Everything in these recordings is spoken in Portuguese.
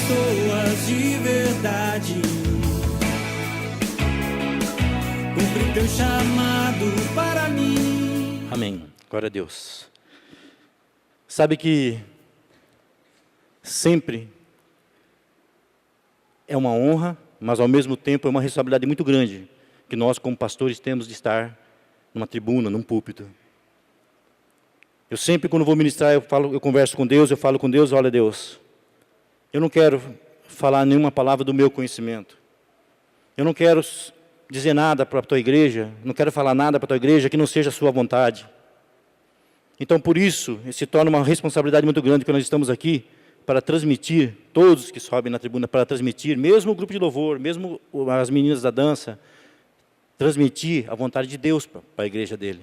pessoas de verdade. Cumpre teu chamado para mim. Amém. Glória a Deus. Sabe que sempre é uma honra, mas ao mesmo tempo é uma responsabilidade muito grande que nós, como pastores, temos de estar numa tribuna, num púlpito. Eu sempre, quando vou ministrar, eu converso com Deus, eu falo com Deus, olha Deus, eu não quero falar nenhuma palavra do meu conhecimento. Eu não quero dizer nada para a tua igreja, não quero falar nada para a tua igreja que não seja a sua vontade. Então, por isso, se torna uma responsabilidade muito grande que nós estamos aqui para transmitir, todos que sobem na tribuna, para transmitir, mesmo o grupo de louvor, mesmo as meninas da dança, transmitir a vontade de Deus para a igreja dele.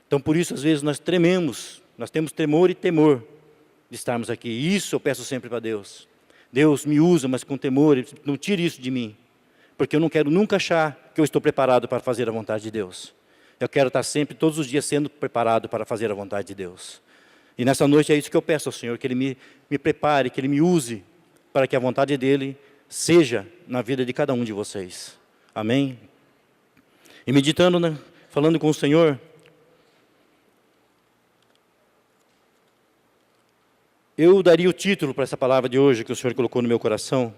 Então, por isso, às vezes, nós trememos, nós temos tremor e temor de estarmos aqui. E isso eu peço sempre para Deus. Deus me usa, mas com temor, não tire isso de mim. Porque eu não quero nunca achar que eu estou preparado para fazer a vontade de Deus. Eu quero estar sempre, todos os dias, sendo preparado para fazer a vontade de Deus. E nessa noite é isso que eu peço ao Senhor, que Ele me prepare, que Ele me use, para que a vontade dEle seja na vida de cada um de vocês. Amém? E meditando, falando com o Senhor, eu daria o título para essa palavra de hoje que o Senhor colocou no meu coração.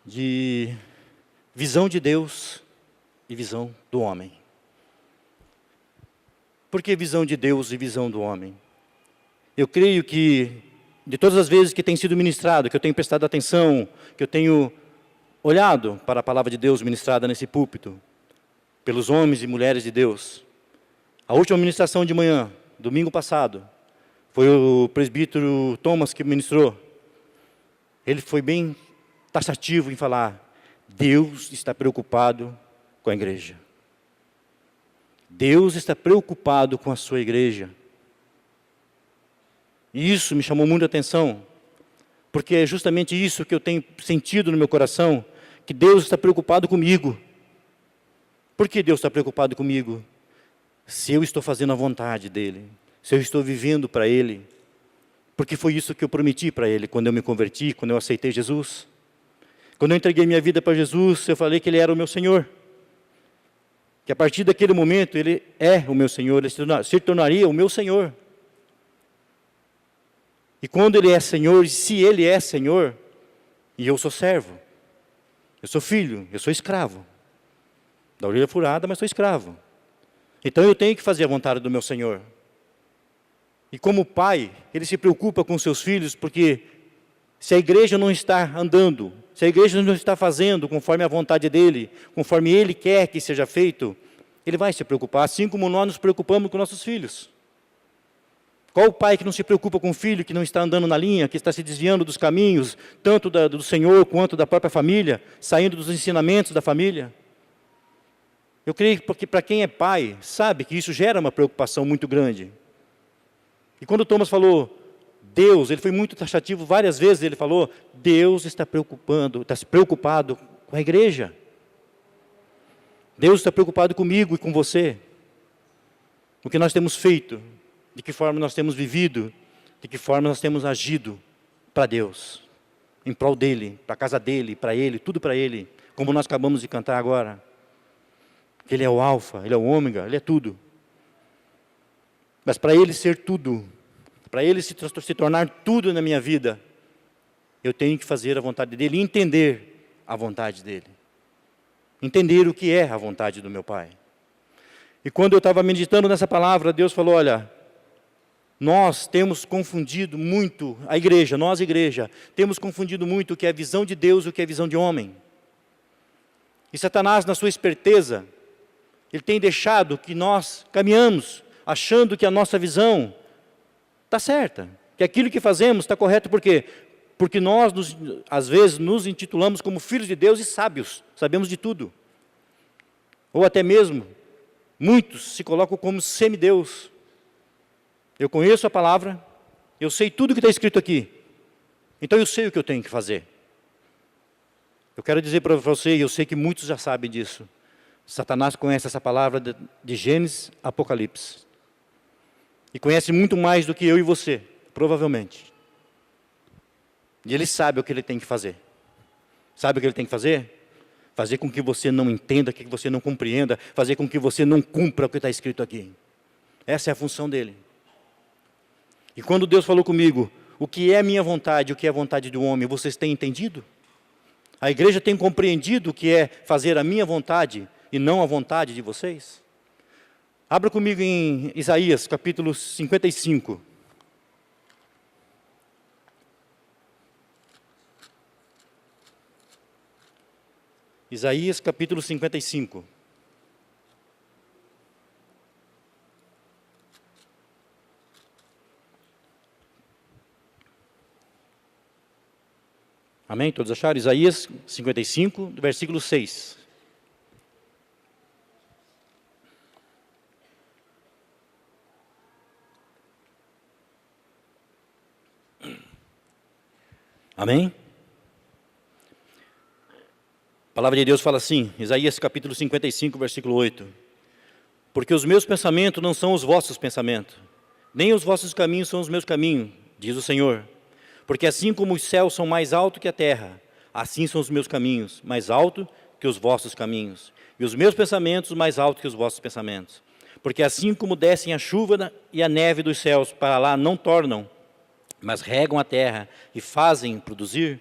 De visão de Deus e visão do homem. Por que visão de Deus e visão do homem? Eu creio que, de todas as vezes que tem sido ministrado, que eu tenho prestado atenção, que eu tenho olhado para a palavra de Deus ministrada nesse púlpito, pelos homens e mulheres de Deus, a última ministração de manhã, domingo passado, foi o presbítero Thomas que ministrou. Ele foi bem taxativo em falar, Deus está preocupado com a igreja. Deus está preocupado com a sua igreja. E isso me chamou muita atenção, porque é justamente isso que eu tenho sentido no meu coração, que Deus está preocupado comigo. Por que Deus está preocupado comigo? Se eu estou fazendo a vontade dEle, se eu estou vivendo para Ele, porque foi isso que eu prometi para Ele quando eu me converti, quando eu aceitei Jesus. Quando eu entreguei minha vida para Jesus, eu falei que Ele era o meu Senhor. Que a partir daquele momento, Ele é o meu Senhor, Ele se tornaria o meu Senhor. E quando Ele é Senhor, e se Ele é Senhor, e eu sou servo, eu sou filho, eu sou escravo. Da orelha furada, mas sou escravo. Então eu tenho que fazer a vontade do meu Senhor. E como pai, Ele se preocupa com seus filhos, porque se a igreja não está andando, se a igreja não está fazendo conforme a vontade dEle, conforme Ele quer que seja feito, Ele vai se preocupar, assim como nós nos preocupamos com nossos filhos. Qual o pai que não se preocupa com o filho, que não está andando na linha, que está se desviando dos caminhos, tanto do Senhor quanto da própria família, saindo dos ensinamentos da família? Eu creio que para quem é pai, sabe que isso gera uma preocupação muito grande. E quando Thomas falou, Deus, ele foi muito taxativo, várias vezes ele falou, Deus está se preocupado com a igreja. Deus está preocupado comigo e com você. O que nós temos feito, de que forma nós temos vivido, de que forma nós temos agido para Deus, em prol dEle, para a casa dEle, para Ele, tudo para Ele, como nós acabamos de cantar agora. Ele é o alfa, Ele é o ômega, Ele é tudo. Mas para Ele ser tudo, para Ele se tornar tudo na minha vida, eu tenho que fazer a vontade dEle, entender a vontade dEle. Entender o que é a vontade do meu Pai. E quando eu estava meditando nessa palavra, Deus falou, olha, nós temos confundido muito, a igreja, nós igreja, temos confundido muito o que é a visão de Deus e o que é a visão de homem. E Satanás, na sua esperteza, ele tem deixado que nós caminhamos, achando que a nossa visão está certa, que aquilo que fazemos está correto, por quê? Porque nós, às vezes, nos intitulamos como filhos de Deus e sábios, sabemos de tudo. Ou até mesmo, muitos se colocam como semideus. Eu conheço a palavra, eu sei tudo que está escrito aqui, então eu sei o que eu tenho que fazer. Eu quero dizer para você, e eu sei que muitos já sabem disso, Satanás conhece essa palavra de Gênesis, Apocalipse. E conhece muito mais do que eu e você, provavelmente. E Ele sabe o que Ele tem que fazer. Sabe o que Ele tem que fazer? Fazer com que você não entenda, que você não compreenda, fazer com que você não cumpra o que está escrito aqui. Essa é a função dele. E quando Deus falou comigo, o que é a minha vontade, o que é a vontade do homem, vocês têm entendido? A igreja tem compreendido o que é fazer a minha vontade e não a vontade de vocês? Abra comigo em Isaías, capítulo 55. Isaías, capítulo 55. Amém? Todos acharam? Isaías 55, versículo 6. Amém? A palavra de Deus fala assim, Isaías capítulo 55, versículo 8. Porque os meus pensamentos não são os vossos pensamentos, nem os vossos caminhos são os meus caminhos, diz o Senhor. Porque assim como os céus são mais altos que a terra, assim são os meus caminhos, mais altos que os vossos caminhos, e os meus pensamentos mais altos que os vossos pensamentos. Porque assim como descem a chuva e a neve dos céus para lá não tornam, mas regam a terra e fazem produzir,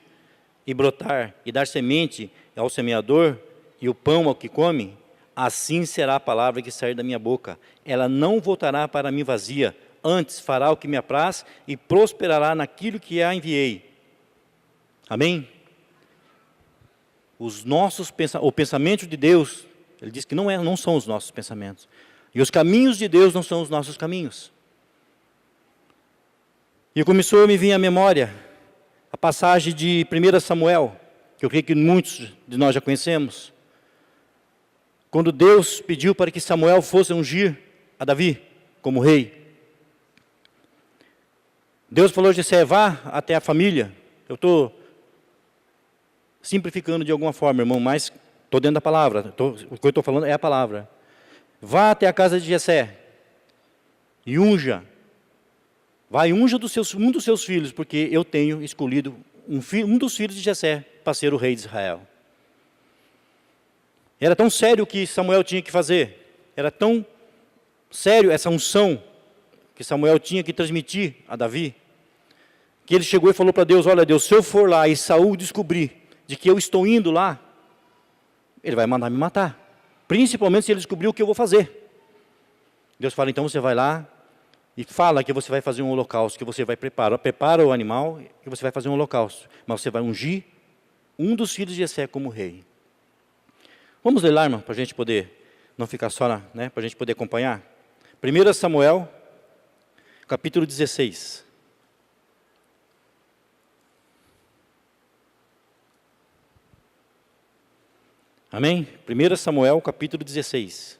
e brotar, e dar semente ao semeador, e o pão ao que come, assim será a palavra que sair da minha boca. Ela não voltará para mim vazia, antes fará o que me apraz e prosperará naquilo que a enviei. Amém? O pensamento de Deus, ele diz que não são os nossos pensamentos. E os caminhos de Deus não são os nossos caminhos. E começou a me vir à memória a passagem de 1 Samuel, que eu creio que muitos de nós já conhecemos. Quando Deus pediu para que Samuel fosse ungir a Davi como rei. Deus falou: Jessé, vá até a família. Eu estou simplificando de alguma forma, irmão, mas estou dentro da palavra. O que eu estou falando é a palavra. Vá até a casa de Jessé e unja. Vai, unja um dos seus filhos, porque eu tenho escolhido um dos filhos de Jessé para ser o rei de Israel. Era tão sério o que Samuel tinha que fazer. Era tão sério essa unção que Samuel tinha que transmitir a Davi, que ele chegou e falou para Deus: olha Deus, se eu for lá e Saul descobrir de que eu estou indo lá, ele vai mandar me matar. Principalmente se ele descobrir o que eu vou fazer. Deus fala: então você vai lá e fala que você vai fazer um holocausto, que você vai prepara o animal, que você vai fazer um holocausto. Mas você vai ungir um dos filhos de Jessé como rei. Vamos ler lá, irmão, para a gente poder não ficar só, para a gente poder acompanhar. 1 Samuel, capítulo 16. Amém? 1 Samuel, capítulo 16.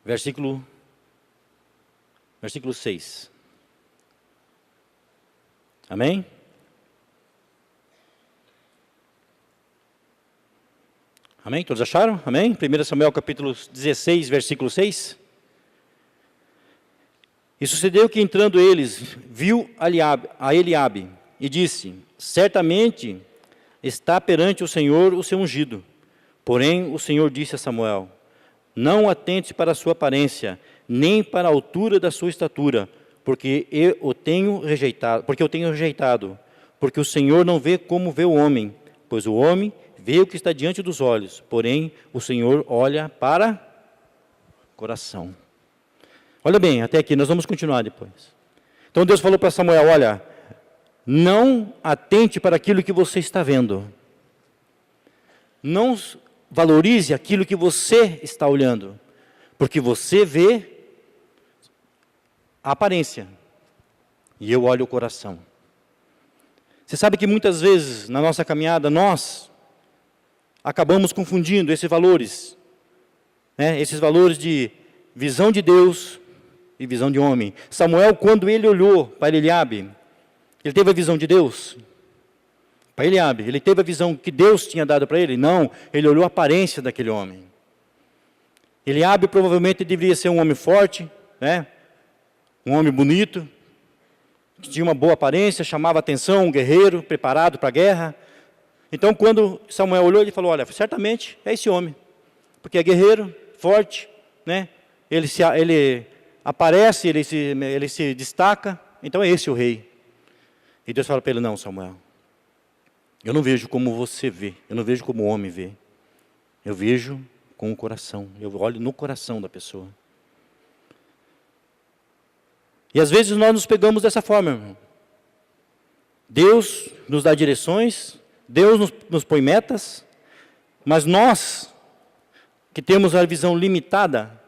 Versículo 6. Amém? Amém? Todos acharam? Amém? 1 Samuel capítulo 16, versículo 6. E sucedeu que entrando eles, viu a Eliabe e disse: certamente está perante o Senhor o seu ungido. Porém o Senhor disse a Samuel: não atente para a sua aparência, nem para a altura da sua estatura, porque eu tenho rejeitado, porque o Senhor não vê como vê o homem, pois o homem vê o que está diante dos olhos, porém o Senhor olha para o coração. Olha bem, até aqui, nós vamos continuar depois. Então Deus falou para Samuel: olha, não atente para aquilo que você está vendo. Não valorize aquilo que você está olhando, porque você vê a aparência, e eu olho o coração. Você sabe que muitas vezes, na nossa caminhada, nós acabamos confundindo esses valores, esses valores de visão de Deus e visão de homem. Samuel, quando ele olhou para Eliabe, ele teve a visão de Deus? para Eliabe. Ele teve a visão que Deus tinha dado para ele? Não, ele olhou a aparência daquele homem. Eliabe provavelmente deveria ser um homem forte, né? Um homem bonito, que tinha uma boa aparência, chamava atenção, um guerreiro, preparado para a guerra. Então, quando Samuel olhou, ele falou, olha, certamente é esse homem, porque é guerreiro, forte, né? Ele aparece, ele se destaca, então é esse o rei. E Deus fala para ele, não, Samuel, eu não vejo como você vê, eu não vejo como o homem vê, eu vejo com o coração, eu olho no coração da pessoa. E às vezes nós nos pegamos dessa forma, irmão. Deus nos dá direções, Deus nos põe metas, mas nós, que temos a visão limitada,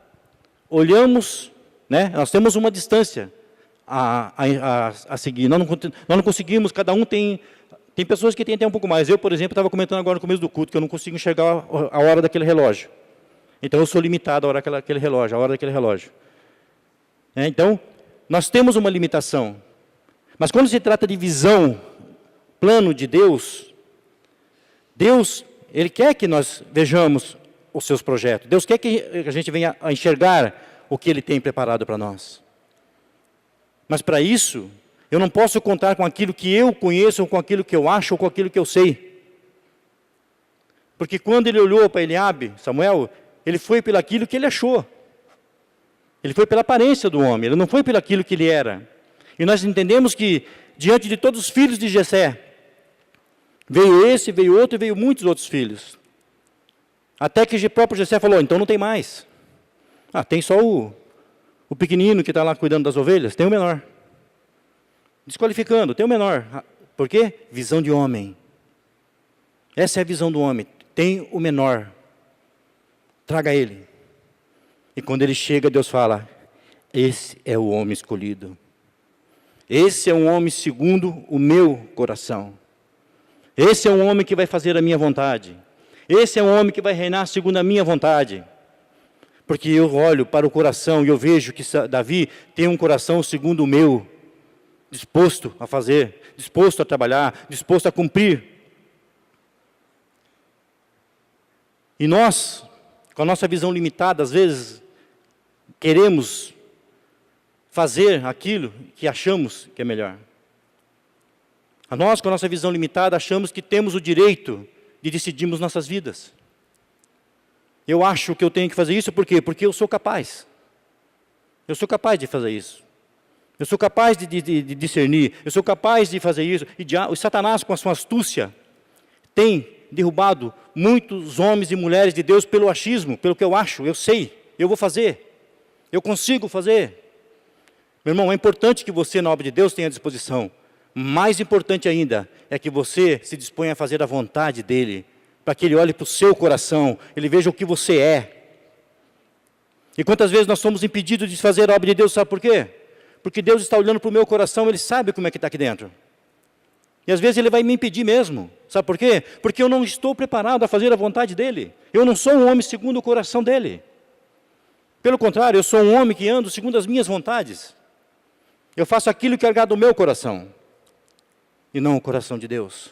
olhamos, né, nós temos uma distância a seguir, nós não conseguimos, cada um tem pessoas que têm até um pouco mais. Eu, por exemplo, estava comentando agora no começo do culto, que eu não consigo enxergar a hora daquele relógio. Então eu sou limitado a hora daquele relógio, a hora daquele relógio. Então, nós temos uma limitação. Mas quando se trata de visão, plano de Deus, Ele quer que nós vejamos os seus projetos. Deus quer que a gente venha a enxergar o que Ele tem preparado para nós. Mas para isso, eu não posso contar com aquilo que eu conheço, ou com aquilo que eu acho, ou com aquilo que eu sei. Porque quando ele olhou para Eliabe, Samuel, ele foi pelo aquilo que ele achou. Ele foi pela aparência do homem, ele não foi pelo aquilo que ele era. E nós entendemos que, diante de todos os filhos de Jessé, veio esse, veio outro e veio muitos outros filhos. Até que o próprio Jessé falou, então não tem mais. Tem só o pequenino que está lá cuidando das ovelhas, tem o menor. Desqualificando, tem o menor. Por quê? Visão de homem. Essa é a visão do homem. Tem o menor. Traga ele. E quando ele chega, Deus fala, esse é o homem escolhido. Esse é um homem segundo o meu coração. Esse é um homem que vai fazer a minha vontade. Esse é um homem que vai reinar segundo a minha vontade. Porque eu olho para o coração e eu vejo que Davi tem um coração segundo o meu, disposto a fazer, disposto a trabalhar, disposto a cumprir. E nós, com a nossa visão limitada, às vezes, queremos fazer aquilo que achamos que é melhor. Nós, com a nossa visão limitada, achamos que temos o direito de decidirmos nossas vidas. Eu acho que eu tenho que fazer isso, por quê? Porque eu sou capaz. Eu sou capaz de fazer isso. Eu sou capaz de discernir. Eu sou capaz de fazer isso. E o Satanás, com a sua astúcia, tem derrubado muitos homens e mulheres de Deus pelo achismo, pelo que eu acho, eu sei, eu vou fazer. Eu consigo fazer. Meu irmão, é importante que você, na obra de Deus, tenha disposição. Mais importante ainda é que você se disponha a fazer a vontade dEle, para que Ele olhe para o seu coração, Ele veja o que você é. E quantas vezes nós somos impedidos de fazer a obra de Deus, sabe por quê? Porque Deus está olhando para o meu coração, Ele sabe como é que está aqui dentro. E às vezes Ele vai me impedir mesmo. Sabe por quê? Porque eu não estou preparado a fazer a vontade dEle. Eu não sou um homem segundo o coração dEle. Pelo contrário, eu sou um homem que ando segundo as minhas vontades. Eu faço aquilo que é agrada o meu coração, e não o coração de Deus.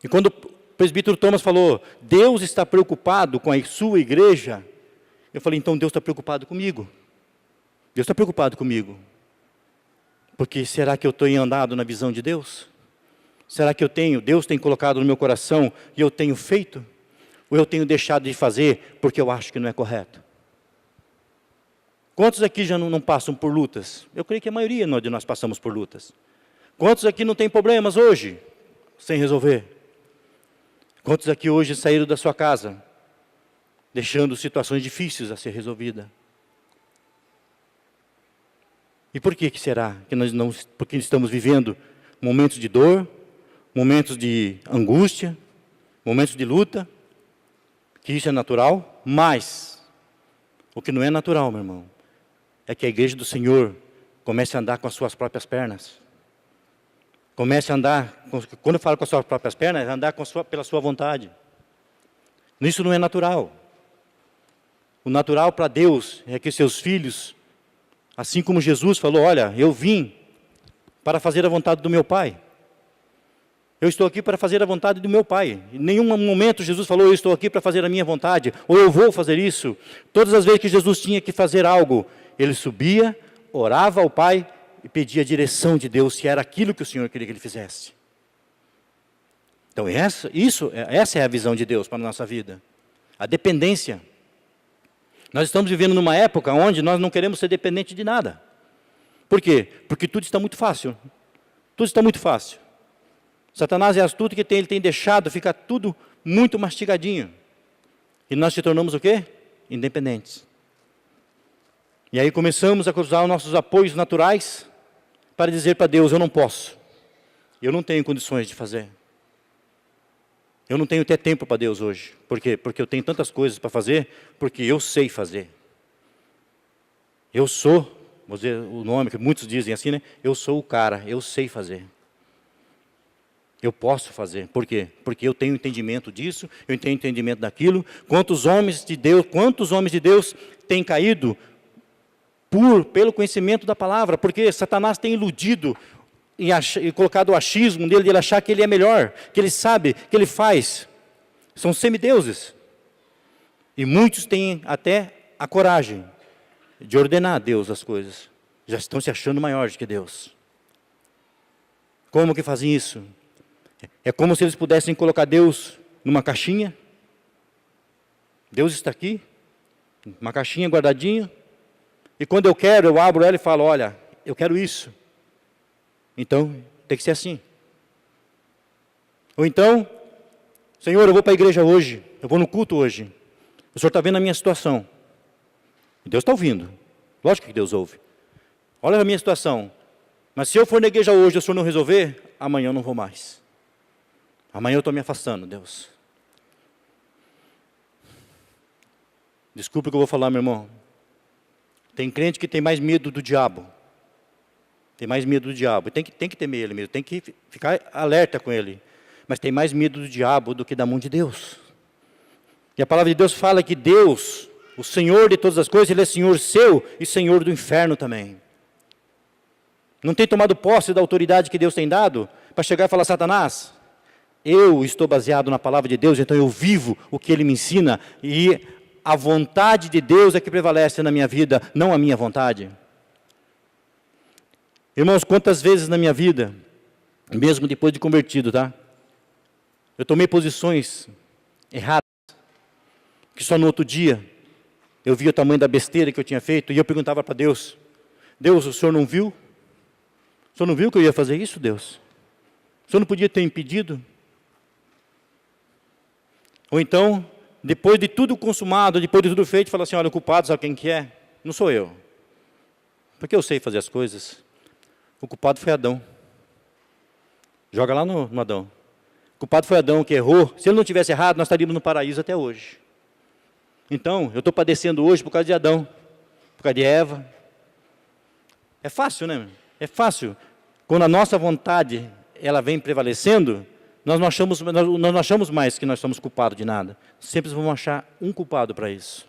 E quando o presbítero Thomas falou, Deus está preocupado com a sua igreja, eu falei, então Deus está preocupado comigo. Deus está preocupado comigo. Porque será que eu estou andado na visão de Deus? Será que Deus tem colocado no meu coração e eu tenho feito? Ou eu tenho deixado de fazer porque eu acho que não é correto? Quantos aqui já não passam por lutas? Eu creio que a maioria de nós passamos por lutas. Quantos aqui não tem problemas hoje, sem resolver? Quantos aqui hoje saíram da sua casa, deixando situações difíceis a ser resolvidas? E por que será que porque estamos vivendo momentos de dor, momentos de angústia, momentos de luta, que isso é natural, mas o que não é natural, meu irmão, é que a igreja do Senhor comece a andar com as suas próprias pernas. Comece a andar, quando eu falo com as suas próprias pernas, é andar pela sua vontade. Isso não é natural. O natural para Deus é que seus filhos, assim como Jesus falou, olha, eu vim para fazer a vontade do meu Pai. Eu estou aqui para fazer a vontade do meu Pai. Em nenhum momento Jesus falou, eu estou aqui para fazer a minha vontade, ou eu vou fazer isso. Todas as vezes que Jesus tinha que fazer algo, ele subia, orava ao Pai e pedia a direção de Deus, se era aquilo que o Senhor queria que ele fizesse. Então essa é a visão de Deus para a nossa vida. A dependência. Nós estamos vivendo numa época onde nós não queremos ser dependentes de nada. Por quê? Porque tudo está muito fácil. Tudo está muito fácil. Satanás é astuto que ele tem deixado ficar tudo muito mastigadinho. E nós se tornamos o quê? Independentes. E aí começamos a usar os nossos apoios naturais para dizer para Deus, eu não posso. Eu não tenho condições de fazer. Eu não tenho até tempo para Deus hoje. Por quê? Porque eu tenho tantas coisas para fazer, porque eu sei fazer. Eu sou, vou dizer o nome que muitos dizem assim, né? Eu sou o cara, eu sei fazer. Eu posso fazer. Por quê? Porque eu tenho entendimento disso, eu tenho entendimento daquilo. Quantos homens de Deus têm caído pelo conhecimento da palavra? Porque Satanás tem iludido e colocado o achismo dele, de ele achar que ele é melhor, que ele sabe, que ele faz. São semideuses. E muitos têm até a coragem de ordenar a Deus as coisas. Já estão se achando maiores que Deus. Como que fazem isso? É como se eles pudessem colocar Deus numa caixinha. Deus está aqui, uma caixinha guardadinha. E quando eu quero, eu abro ela e falo, olha, eu quero isso. Então, tem que ser assim. Ou então, Senhor, eu vou para a igreja hoje, eu vou no culto hoje. O Senhor está vendo a minha situação. Deus está ouvindo. Lógico que Deus ouve. Olha a minha situação. Mas se eu for na igreja hoje e o Senhor não resolver, amanhã eu não vou mais. Amanhã eu estou me afastando, Deus. Desculpe o que eu vou falar, meu irmão. Tem crente que tem mais medo do diabo. Tem mais medo do diabo. Tem que temer ele mesmo. Tem que ficar alerta com ele. Mas tem mais medo do diabo do que da mão de Deus. E a palavra de Deus fala que Deus, o Senhor de todas as coisas, Ele é Senhor seu e Senhor do inferno também. Não tem tomado posse da autoridade que Deus tem dado para chegar e falar, Satanás, eu estou baseado na palavra de Deus, então eu vivo o que Ele me ensina e a vontade de Deus é que prevalece na minha vida, não a minha vontade. Irmãos, quantas vezes na minha vida, mesmo depois de convertido, tá? Eu tomei posições erradas, que só no outro dia eu via o tamanho da besteira que eu tinha feito e eu perguntava para Deus, Deus, o Senhor não viu? O Senhor não viu que eu ia fazer isso, Deus? O Senhor não podia ter impedido? Ou então, depois de tudo consumado, depois de tudo feito, fala assim, olha, o culpado sabe quem que é? Não sou eu. Porque eu sei fazer as coisas. O culpado foi Adão. Joga lá no Adão. O culpado foi Adão que errou. Se ele não tivesse errado, nós estaríamos no paraíso até hoje. Então, eu estou padecendo hoje por causa de Adão, por causa de Eva. É fácil, né? É fácil. Quando a nossa vontade ela vem prevalecendo, nós não achamos mais que nós somos culpados de nada. Sempre vamos achar um culpado para isso.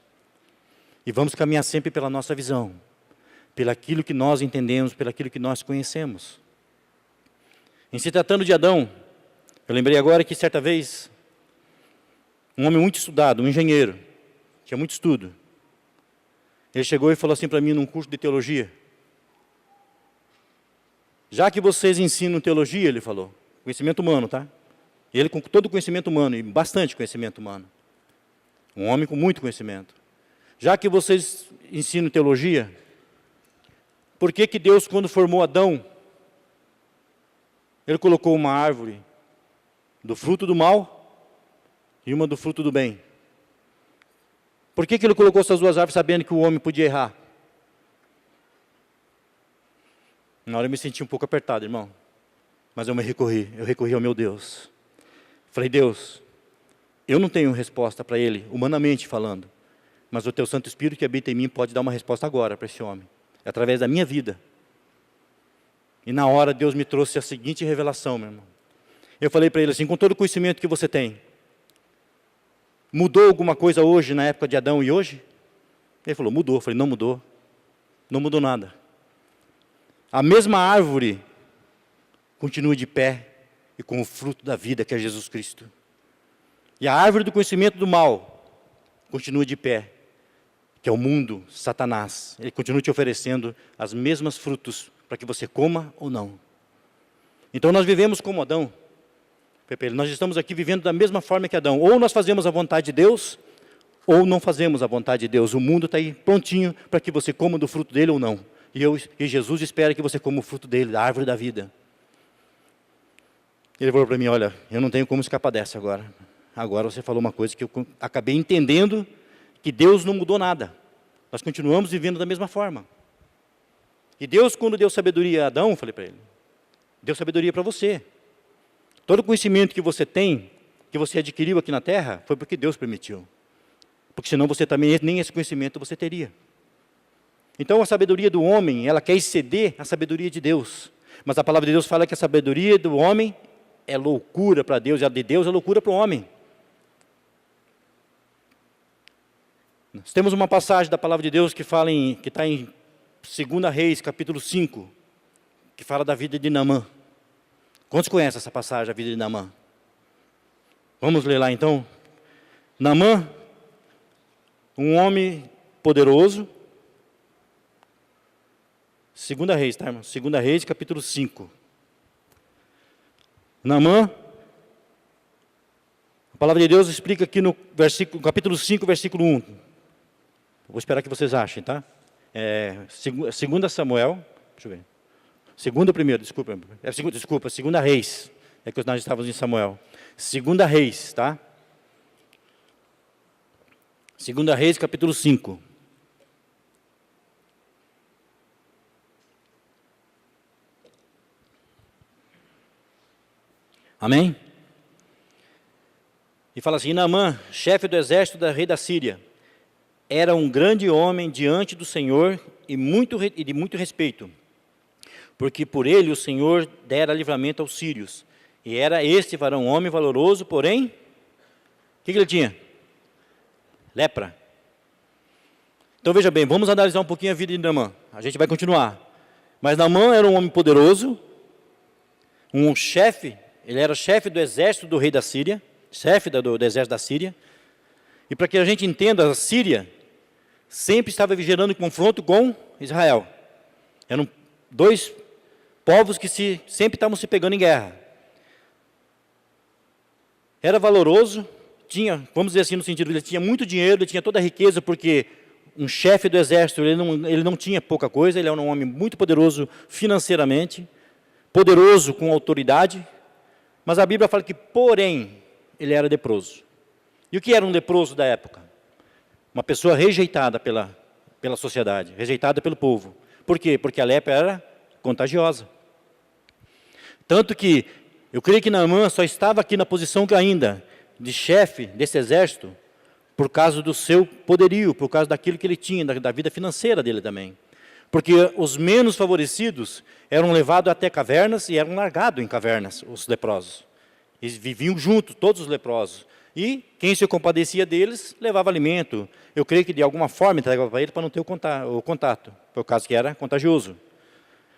E vamos caminhar sempre pela nossa visão, pelaquilo que nós entendemos, pelaquilo que nós conhecemos. Em se tratando de Adão, eu lembrei agora que certa vez, um homem muito estudado, um engenheiro, tinha muito estudo, ele chegou e falou assim para mim num curso de teologia, já que vocês ensinam teologia, ele falou, conhecimento humano, tá? Ele com todo o conhecimento humano, e bastante conhecimento humano, um homem com muito conhecimento. Já que vocês ensinam teologia, por que que Deus, quando formou Adão, Ele colocou uma árvore do fruto do mal e uma do fruto do bem? Por que que Ele colocou essas duas árvores sabendo que o homem podia errar? Na hora eu me senti um pouco apertado, irmão. Mas eu recorri ao meu Deus. Falei, Deus, eu não tenho resposta para ele, humanamente falando. Mas o Teu Santo Espírito que habita em mim pode dar uma resposta agora para esse homem. Através da minha vida. E na hora Deus me trouxe a seguinte revelação, meu irmão. Eu falei para ele assim, com todo o conhecimento que você tem, mudou alguma coisa hoje, na época de Adão e hoje? Ele falou, mudou. Eu falei, não mudou. Não mudou nada. A mesma árvore continua de pé, e com o fruto da vida, que é Jesus Cristo. E a árvore do conhecimento do mal continua de pé, que é o mundo, Satanás. Ele continua te oferecendo as mesmas frutos para que você coma ou não. Então nós vivemos como Adão. Nós estamos aqui vivendo da mesma forma que Adão. Ou nós fazemos a vontade de Deus, ou não fazemos a vontade de Deus. O mundo está aí prontinho para que você coma do fruto dele ou não. E Jesus espera que você coma o fruto dele, da árvore da vida. Ele falou para mim, olha, eu não tenho como escapar dessa agora. Agora você falou uma coisa que eu acabei entendendo, que Deus não mudou nada. Nós continuamos vivendo da mesma forma. E Deus, quando deu sabedoria a Adão, eu falei para ele, deu sabedoria para você. Todo o conhecimento que você tem, que você adquiriu aqui na terra, foi porque Deus permitiu. Porque senão você também, nem esse conhecimento você teria. Então a sabedoria do homem, ela quer exceder a sabedoria de Deus. Mas a palavra de Deus fala que a sabedoria do homem é loucura para Deus, e a de Deus é loucura para o homem. Nós temos uma passagem da palavra de Deus que está em 2 Reis, capítulo 5, que fala da vida de Naamã. Quantos conhecem essa passagem, a vida de Naamã? Vamos ler lá então. Naamã, um homem poderoso. 2 Reis, tá, irmão? 2 Reis, capítulo 5. Naamã, a palavra de Deus explica aqui no capítulo 5, versículo 1. Vou esperar que vocês achem, tá? 2 Samuel, deixa eu ver. 2 Reis. É que nós estávamos em Samuel. 2 Reis, tá? 2 Reis, capítulo 5. Amém? E fala assim, Naamã, chefe do exército da rei da Síria, era um grande homem diante do Senhor e de muito respeito, porque por ele o Senhor dera livramento aos sírios. E era este varão homem valoroso, porém, o que ele tinha? Lepra. Então veja bem, vamos analisar um pouquinho a vida de Naamã. A gente vai continuar. Mas Naamã era um homem poderoso, um chefe, ele era chefe do exército do rei da Síria, chefe do exército da Síria. E para que a gente entenda, a Síria sempre estava gerando confronto com Israel. Eram dois povos que sempre estavam se pegando em guerra. Era valoroso, tinha, vamos dizer assim no sentido, ele tinha muito dinheiro, ele tinha toda a riqueza, porque um chefe do exército, ele não tinha pouca coisa, ele era um homem muito poderoso financeiramente, poderoso com autoridade, mas a Bíblia fala que, porém, ele era leproso. E o que era um leproso da época? Uma pessoa rejeitada pela sociedade, rejeitada pelo povo. Por quê? Porque a lepra era contagiosa. Tanto que, eu creio que Naamã só estava aqui na posição ainda de chefe desse exército por causa do seu poderio, por causa daquilo que ele tinha, da vida financeira dele também. Porque os menos favorecidos eram levados até cavernas e eram largados em cavernas, os leprosos. Eles viviam juntos, todos os leprosos. E quem se compadecia deles, levava alimento. Eu creio que de alguma forma entregava para ele para não ter o contato, por causa que era contagioso.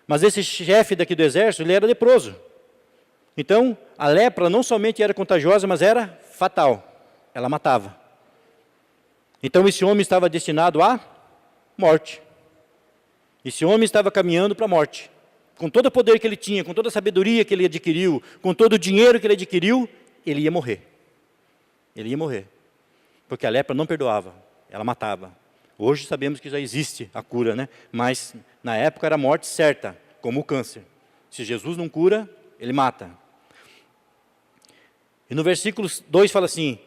Mas esse chefe daqui do exército, ele era leproso. Então, a lepra não somente era contagiosa, mas era fatal. Ela matava. Então, esse homem estava destinado à morte. Esse homem estava caminhando para a morte. Com todo o poder que ele tinha, com toda a sabedoria que ele adquiriu, com todo o dinheiro que ele adquiriu, ele ia morrer. Ele ia morrer. Porque a lepra não perdoava, ela matava. Hoje sabemos que já existe a cura, né? Mas na época era a morte certa, como o câncer. Se Jesus não cura, ele mata. E no versículo 2 fala assim,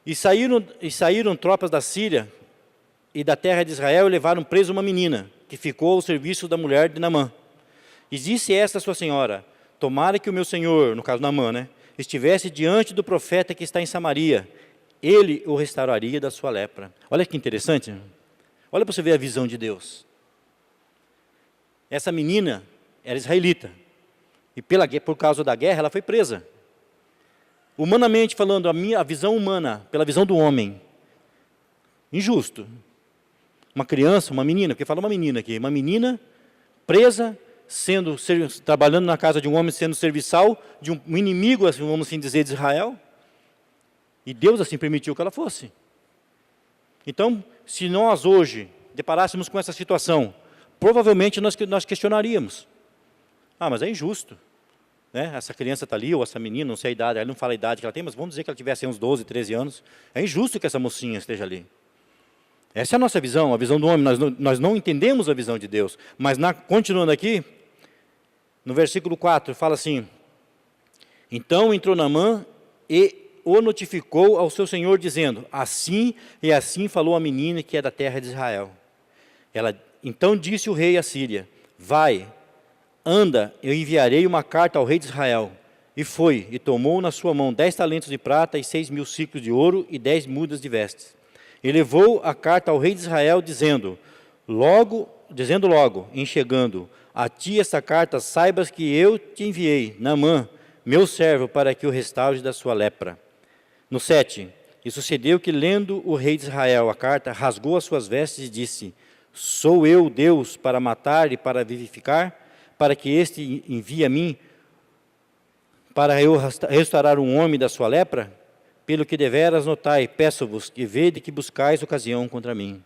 e saíram tropas da Síria e da terra de Israel e levaram preso uma menina, que ficou ao serviço da mulher de Naamã. E disse esta a sua senhora, tomara que o meu senhor, no caso Naamã, né, estivesse diante do profeta que está em Samaria, ele o restauraria da sua lepra. Olha que interessante. Olha para você ver a visão de Deus. Essa menina era israelita. E por causa da guerra, ela foi presa. Humanamente falando, a visão humana, pela visão do homem, injusto. Uma criança, uma menina, porque fala uma menina aqui, uma menina presa, trabalhando na casa de um homem, sendo serviçal de um inimigo, assim, vamos assim dizer, de Israel. E Deus assim permitiu que ela fosse. Então, se nós hoje deparássemos com essa situação, provavelmente nós questionaríamos. Mas é injusto. Né? Essa criança está ali, ou essa menina, não sei a idade, ela não fala a idade que ela tem, mas vamos dizer que ela tivesse uns 12, 13 anos. É injusto que essa mocinha esteja ali. Essa é a nossa visão, a visão do homem. Nós não entendemos a visão de Deus. Mas, continuando aqui, no versículo 4, fala assim: então entrou Naamã e o notificou ao seu senhor, dizendo, assim e assim falou a menina que é da terra de Israel. Então disse o rei à Síria, vai, anda, eu enviarei uma carta ao rei de Israel. E foi, e tomou na sua mão 10 talentos de prata e 6.000 siclos de ouro e 10 mudas de vestes. E levou a carta ao rei de Israel, dizendo logo, em chegando, a ti esta carta, saibas que eu te enviei, Naamã, meu servo, para que o restaure da sua lepra. No 7, e sucedeu que, lendo o rei de Israel a carta, rasgou as suas vestes e disse, sou eu Deus para matar e para vivificar, para que este envie a mim, para eu restaurar um homem da sua lepra? Pelo que deveras notai, peço-vos que vede que buscais ocasião contra mim.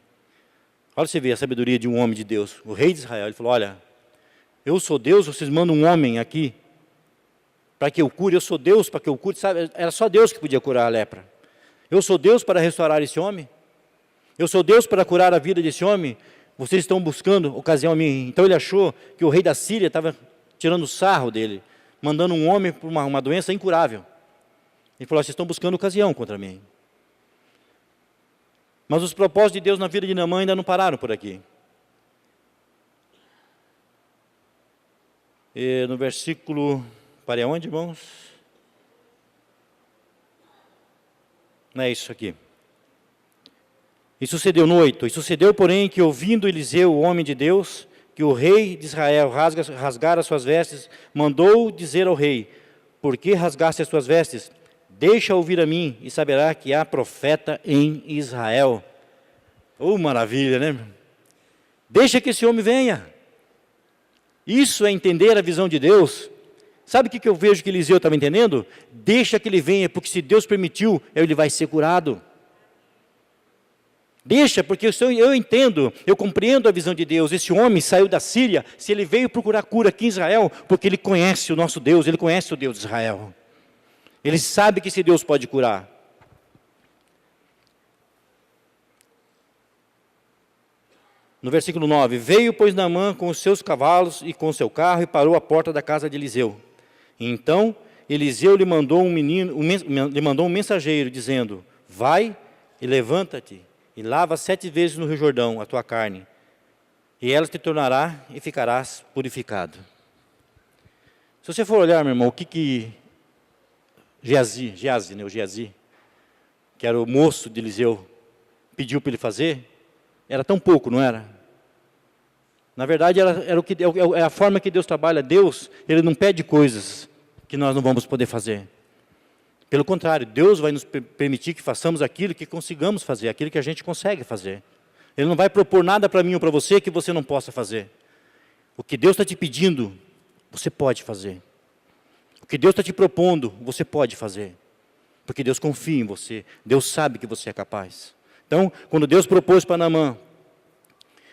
Olha, você vê a sabedoria de um homem de Deus, o rei de Israel. Ele falou, olha, eu sou Deus, vocês mandam um homem aqui, para que eu cure, eu sou Deus para que eu cure, sabe? Era só Deus que podia curar a lepra. Eu sou Deus para restaurar esse homem. Eu sou Deus para curar a vida desse homem. Vocês estão buscando ocasião a mim. Então ele achou que o rei da Síria estava tirando sarro dele, mandando um homem por uma doença incurável. Ele falou, vocês estão buscando ocasião contra mim. Mas os propósitos de Deus na vida de Naamã ainda não pararam por aqui. E no versículo... Para onde, irmãos? Não é isso aqui. E sucedeu no 8. E sucedeu, porém, que ouvindo Eliseu, o homem de Deus, que o rei de Israel rasgara as suas vestes, mandou dizer ao rei, por que rasgaste as tuas vestes? Deixa ouvir a mim, e saberá que há profeta em Israel. Oh, maravilha, né? Deixa que esse homem venha. Isso é entender a visão de Deus. Sabe o que eu vejo que Eliseu estava entendendo? Deixa que ele venha, porque se Deus permitiu, ele vai ser curado. Deixa, porque eu entendo, eu compreendo a visão de Deus. Esse homem saiu da Síria, se ele veio procurar cura aqui em Israel, porque ele conhece o nosso Deus, ele conhece o Deus de Israel. Ele sabe que esse Deus pode curar. No versículo 9, veio, pois, Naamã com os seus cavalos e com o seu carro e parou à porta da casa de Eliseu. Então, Eliseu lhe mandou um mensageiro, dizendo, vai e levanta-te e lava 7 vezes no Rio Jordão a tua carne, e ela te tornará e ficarás purificado. Se você for olhar, meu irmão, o que Geazi, que era o moço de Eliseu, pediu para ele fazer, era tão pouco, não era? Na verdade, é a forma que Deus trabalha. Deus, Ele não pede coisas que nós não vamos poder fazer. Pelo contrário, Deus vai nos permitir que façamos aquilo que consigamos fazer, aquilo que a gente consegue fazer. Ele não vai propor nada para mim ou para você que você não possa fazer. O que Deus está te pedindo, você pode fazer. O que Deus está te propondo, você pode fazer. Porque Deus confia em você, Deus sabe que você é capaz. Então, quando Deus propôs para Naamã,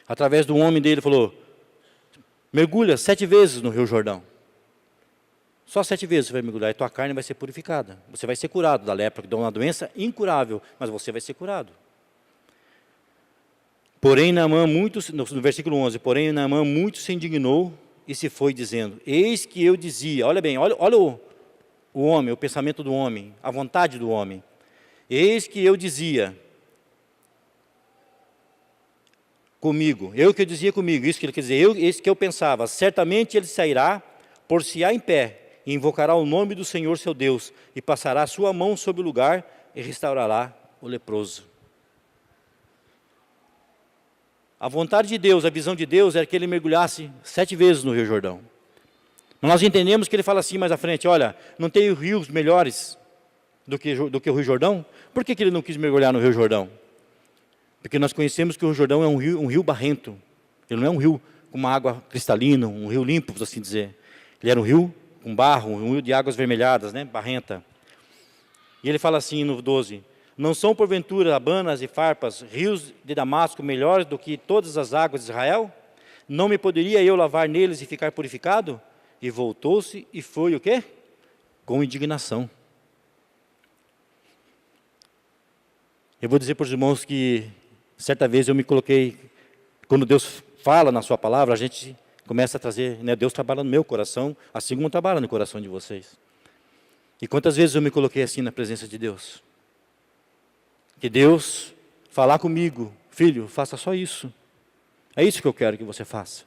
através do homem dele, falou, mergulha 7 vezes no Rio Jordão. Só 7 vezes você vai mergulhar e tua carne vai ser purificada. Você vai ser curado da lepra, que é uma doença incurável, mas você vai ser curado. Porém, Naamã no versículo 11, porém, Naamã muito se indignou e se foi dizendo, eis que eu dizia, olha bem, olha o homem, o pensamento do homem, a vontade do homem. Eis que eu dizia comigo, isso que ele quer dizer, isso que eu pensava, certamente ele sairá, por-se-á em pé, e invocará o nome do Senhor seu Deus, e passará a sua mão sobre o lugar, e restaurará o leproso. A vontade de Deus, a visão de Deus, era que ele mergulhasse 7 vezes no Rio Jordão. Mas nós entendemos que ele fala assim mais à frente, olha, não tem rios melhores do que o Rio Jordão? Por que ele não quis mergulhar no Rio Jordão? Porque nós conhecemos que o Rio Jordão é um rio barrento. Ele não é um rio com uma água cristalina, um rio limpo, por assim dizer. Ele era um rio com barro, um rio de águas vermelhadas, né, barrenta. E ele fala assim no 12, não são porventura Abanas e Farpas, rios de Damasco, melhores do que todas as águas de Israel? Não me poderia eu lavar neles e ficar purificado? E voltou-se e foi o quê? Com indignação. Eu vou dizer para os irmãos que, certa vez eu me coloquei, quando Deus fala na sua palavra, a gente começa a trazer, né, Deus trabalha no meu coração, assim como trabalha no coração de vocês. E quantas vezes eu me coloquei assim na presença de Deus? Que Deus falar comigo, filho, faça só isso. É isso que eu quero que você faça.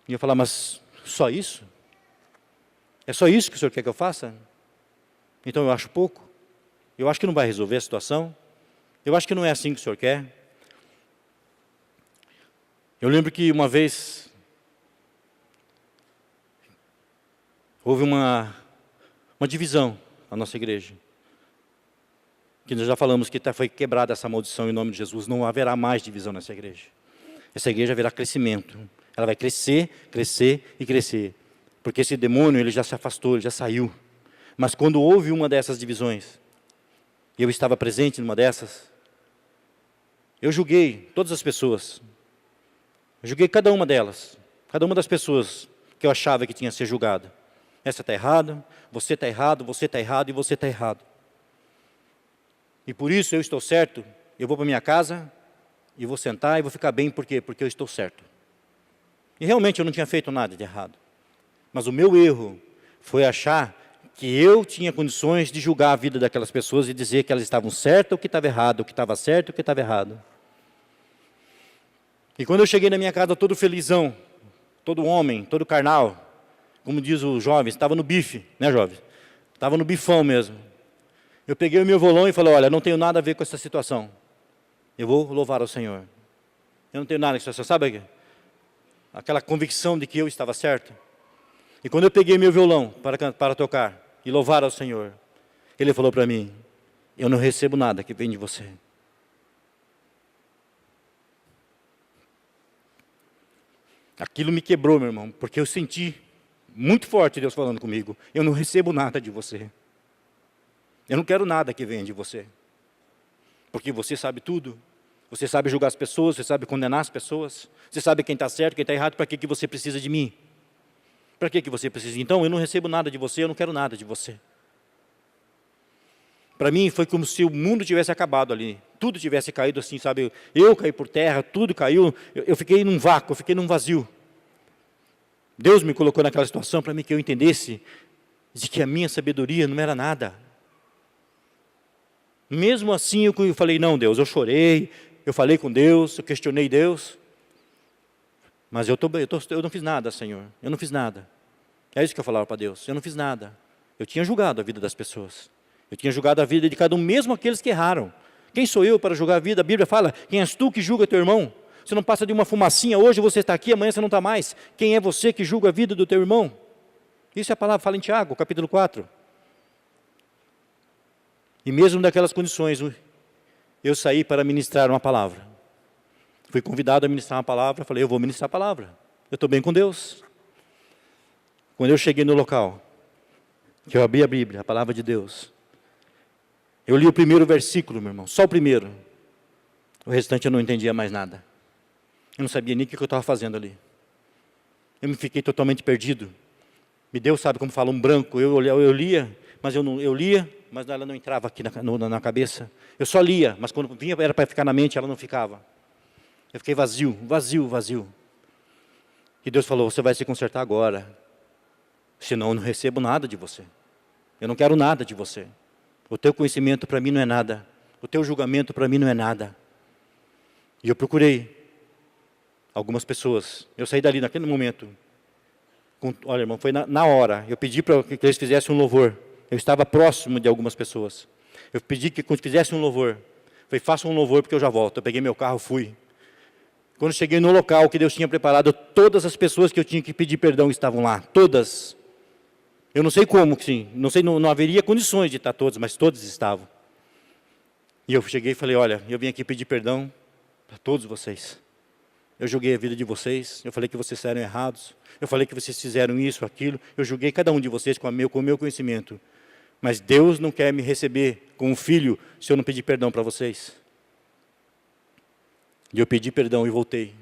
E eu falar, mas só isso? É só isso que o Senhor quer que eu faça? Então eu acho pouco. Eu acho que não vai resolver a situação. Eu acho que não é assim que o Senhor quer. Eu lembro que uma vez houve uma divisão na nossa igreja. Que nós já falamos que foi quebrada essa maldição em nome de Jesus. Não haverá mais divisão nessa igreja. Essa igreja haverá crescimento. Ela vai crescer, crescer e crescer. Porque esse demônio, ele já se afastou, ele já saiu. Mas quando houve uma dessas divisões, e eu estava presente numa dessas, eu julguei todas as pessoas. Eu julguei cada uma delas. Cada uma das pessoas que eu achava que tinha que ser julgada. Essa está errada, você está errado, você está errado e você está errado. E por isso eu estou certo, eu vou para minha casa e vou sentar e vou ficar bem, por quê? Porque eu estou certo. E realmente eu não tinha feito nada de errado. Mas o meu erro foi achar que eu tinha condições de julgar a vida daquelas pessoas e dizer que elas estavam certas ou que estava errado, o que estava certo ou que estava errado. E quando eu cheguei na minha casa todo felizão, todo homem, todo carnal, como diz os jovens, estava no bife, né, jovens? Estava no bifão mesmo. Eu peguei o meu violão e falei, olha, não tenho nada a ver com essa situação. Eu vou louvar ao Senhor. Eu não tenho nada com essa situação. Sabe aquela convicção de que eu estava certo? E quando eu peguei meu violão para tocar e louvar ao Senhor, Ele falou para mim, eu não recebo nada que vem de você. Aquilo me quebrou, meu irmão, porque eu senti muito forte Deus falando comigo, eu não recebo nada de você. Eu não quero nada que venha de você. Porque você sabe tudo. Você sabe julgar as pessoas, você sabe condenar as pessoas. Você sabe quem está certo, quem está errado, para que você precisa de mim? Para que você precisa? Então, eu não recebo nada de você, eu não quero nada de você. Para mim, foi como se o mundo tivesse acabado ali. Tudo tivesse caído assim, sabe? Eu caí por terra, tudo caiu. Eu fiquei num vácuo, eu fiquei num vazio. Deus me colocou naquela situação para mim que eu entendesse de que a minha sabedoria não era nada. Mesmo assim, eu falei, não, Deus, eu chorei, eu falei com Deus, eu questionei Deus. Mas eu não fiz nada, Senhor, eu não fiz nada. É isso que eu falava para Deus, eu não fiz nada. Eu tinha julgado a vida das pessoas. Eu tinha julgado a vida de cada um, mesmo aqueles que erraram. Quem sou eu para julgar a vida? A Bíblia fala, quem és tu que julga teu irmão? Você não passa de uma fumacinha, hoje você está aqui, amanhã você não está mais. Quem é você que julga a vida do teu irmão? Isso é a palavra, fala em Tiago, capítulo 4. E mesmo naquelas condições, eu saí para ministrar uma palavra. Fui convidado a ministrar uma palavra, falei, eu vou ministrar a palavra. Eu estou bem com Deus. Quando eu cheguei no local, que eu abri a Bíblia, a palavra de Deus, eu li o primeiro versículo, meu irmão, só o primeiro. O restante eu não entendia mais nada. Eu não sabia nem o que eu estava fazendo ali. Eu me fiquei totalmente perdido. Me deu, sabe como fala, um branco. Eu lia, mas mas ela não entrava aqui na cabeça. Eu só lia, mas quando vinha era para ficar na mente, ela não ficava. Eu fiquei vazio. E Deus falou, você vai se consertar agora. Senão eu não recebo nada de você. Eu não quero nada de você. O teu conhecimento para mim não é nada. O teu julgamento para mim não é nada. E eu procurei algumas pessoas. Eu saí dali naquele momento. Olha, irmão, foi na hora. Eu pedi para que eles fizessem um louvor. Eu estava próximo de algumas pessoas. Eu pedi que quando fizessem um louvor. Falei, façam um louvor porque eu já volto. Eu peguei meu carro, fui. Quando cheguei no local que Deus tinha preparado, todas as pessoas que eu tinha que pedir perdão estavam lá. Todas. Eu não sei como, sim. Não haveria condições de estar todos, mas todos estavam. E eu cheguei e falei, olha, eu vim aqui pedir perdão para todos vocês. Eu julguei a vida de vocês, eu falei que vocês eram errados, eu falei que vocês fizeram isso, aquilo, eu julguei cada um de vocês com o meu conhecimento. Mas Deus não quer me receber como filho se eu não pedir perdão para vocês. E eu pedi perdão e voltei.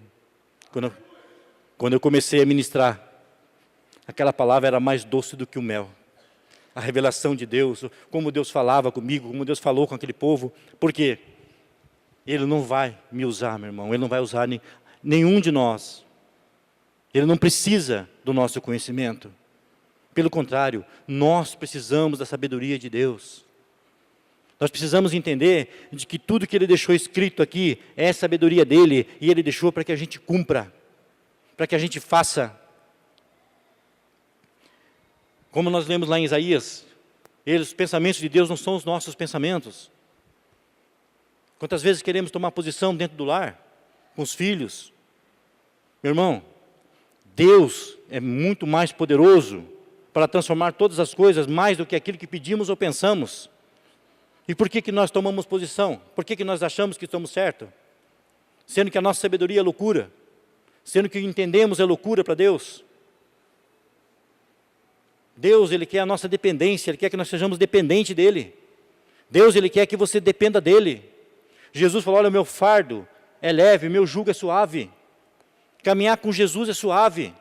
Quando eu comecei a ministrar, aquela palavra era mais doce do que o mel. A revelação de Deus, como Deus falava comigo, como Deus falou com aquele povo. Por quê? Ele não vai me usar, meu irmão, Ele não vai usar nenhum de nós. Ele não precisa do nosso conhecimento. Pelo contrário, nós precisamos da sabedoria de Deus. Nós precisamos entender de que tudo que Ele deixou escrito aqui é sabedoria dEle, e Ele deixou para que a gente cumpra, para que a gente faça. Como nós lemos lá em Isaías, os pensamentos de Deus não são os nossos pensamentos. Quantas vezes queremos tomar posição dentro do lar, com os filhos? Meu irmão, Deus é muito mais poderoso para transformar todas as coisas mais do que aquilo que pedimos ou pensamos. E por que nós tomamos posição? Por que nós achamos que estamos certos? Sendo que a nossa sabedoria é loucura. Sendo que o que entendemos é loucura para Deus. Deus, Ele quer a nossa dependência, Ele quer que nós sejamos dependentes dEle. Deus, Ele quer que você dependa dEle. Jesus falou, olha, o meu fardo é leve, o meu jugo é suave. Caminhar com Jesus é suave.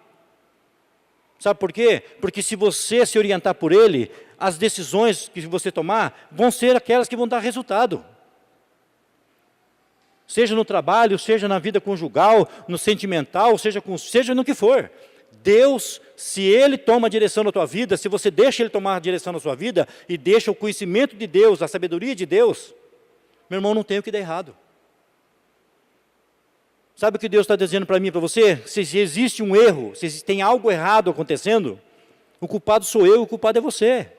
Sabe por quê? Porque se você se orientar por Ele, as decisões que você tomar vão ser aquelas que vão dar resultado. Seja no trabalho, seja na vida conjugal, no sentimental, seja no que for. Deus, se Ele toma a direção da tua vida, se você deixa Ele tomar a direção da sua vida, e deixa o conhecimento de Deus, a sabedoria de Deus, meu irmão, não tem o que dar errado. Sabe o que Deus está dizendo para mim e para você? Se existe um erro, se tem algo errado acontecendo, o culpado sou eu, o culpado é você.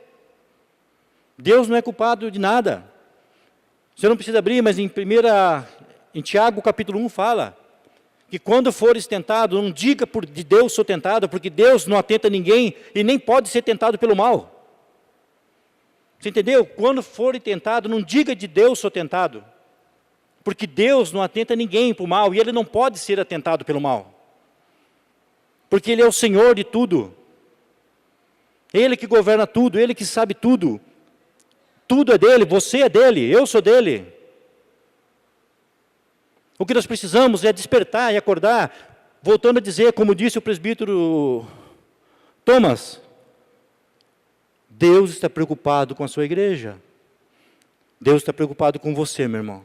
Deus não é culpado de nada. Você não precisa abrir, mas em Tiago capítulo 1 fala, que quando fores tentado, não diga de Deus sou tentado, porque Deus não atenta a ninguém e nem pode ser tentado pelo mal. Você entendeu? Quando for tentado, não diga de Deus sou tentado, porque Deus não atenta a ninguém para o mal, e Ele não pode ser atentado pelo mal, porque Ele é o Senhor de tudo, Ele que governa tudo, Ele que sabe tudo, tudo é dEle, você é dEle, eu sou dEle. O que nós precisamos é despertar e acordar, voltando a dizer, como disse o presbítero Thomas, Deus está preocupado com a sua igreja. Deus está preocupado com você, meu irmão.